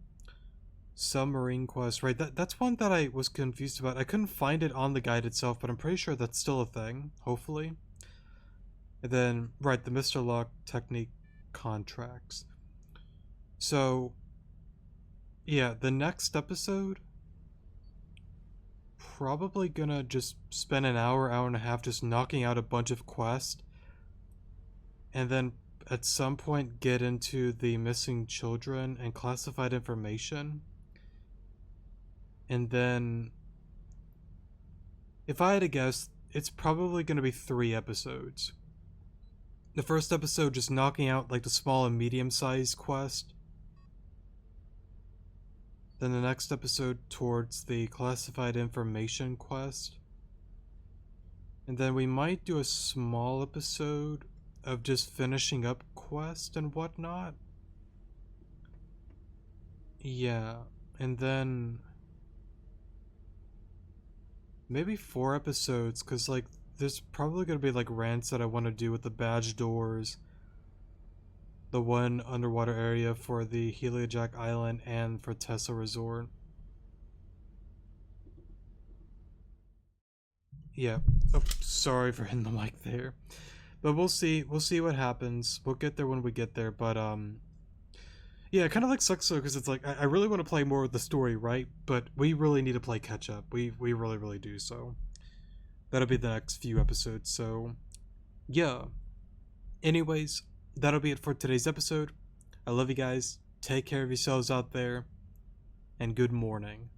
Submarine Quest, right, that's one that I was confused about. I couldn't find it on the guide itself, but I'm pretty sure that's still a thing, hopefully. And then, right, the Mr. Lock Technique contracts. So, yeah, the next episode, probably gonna just spend an hour and a half just knocking out a bunch of quests, and then at some point get into the Missing Children and Classified Information. And then, if I had to guess, it's probably gonna be 3 episodes. The first episode just knocking out like the small and medium-sized quest. Then the next episode towards the Classified Information quest. And then we might do a small episode of just finishing up quest and whatnot. Yeah, and then maybe 4 episodes, because like there's probably gonna be like rants that I want to do with the Badge Doors, the one underwater area for the Heliojack Island, and for Tesla Resort. Yeah. Oh, sorry for hitting the mic there. But we'll see what happens. We'll get there when we get there, but yeah, it kind of like sucks though, because it's like I really want to play more with the story, right? But we really need to play catch up. We really do. So that'll be the next few episodes. So yeah. Anyways, that'll be it for today's episode. I love you guys. Take care of yourselves out there, and good morning.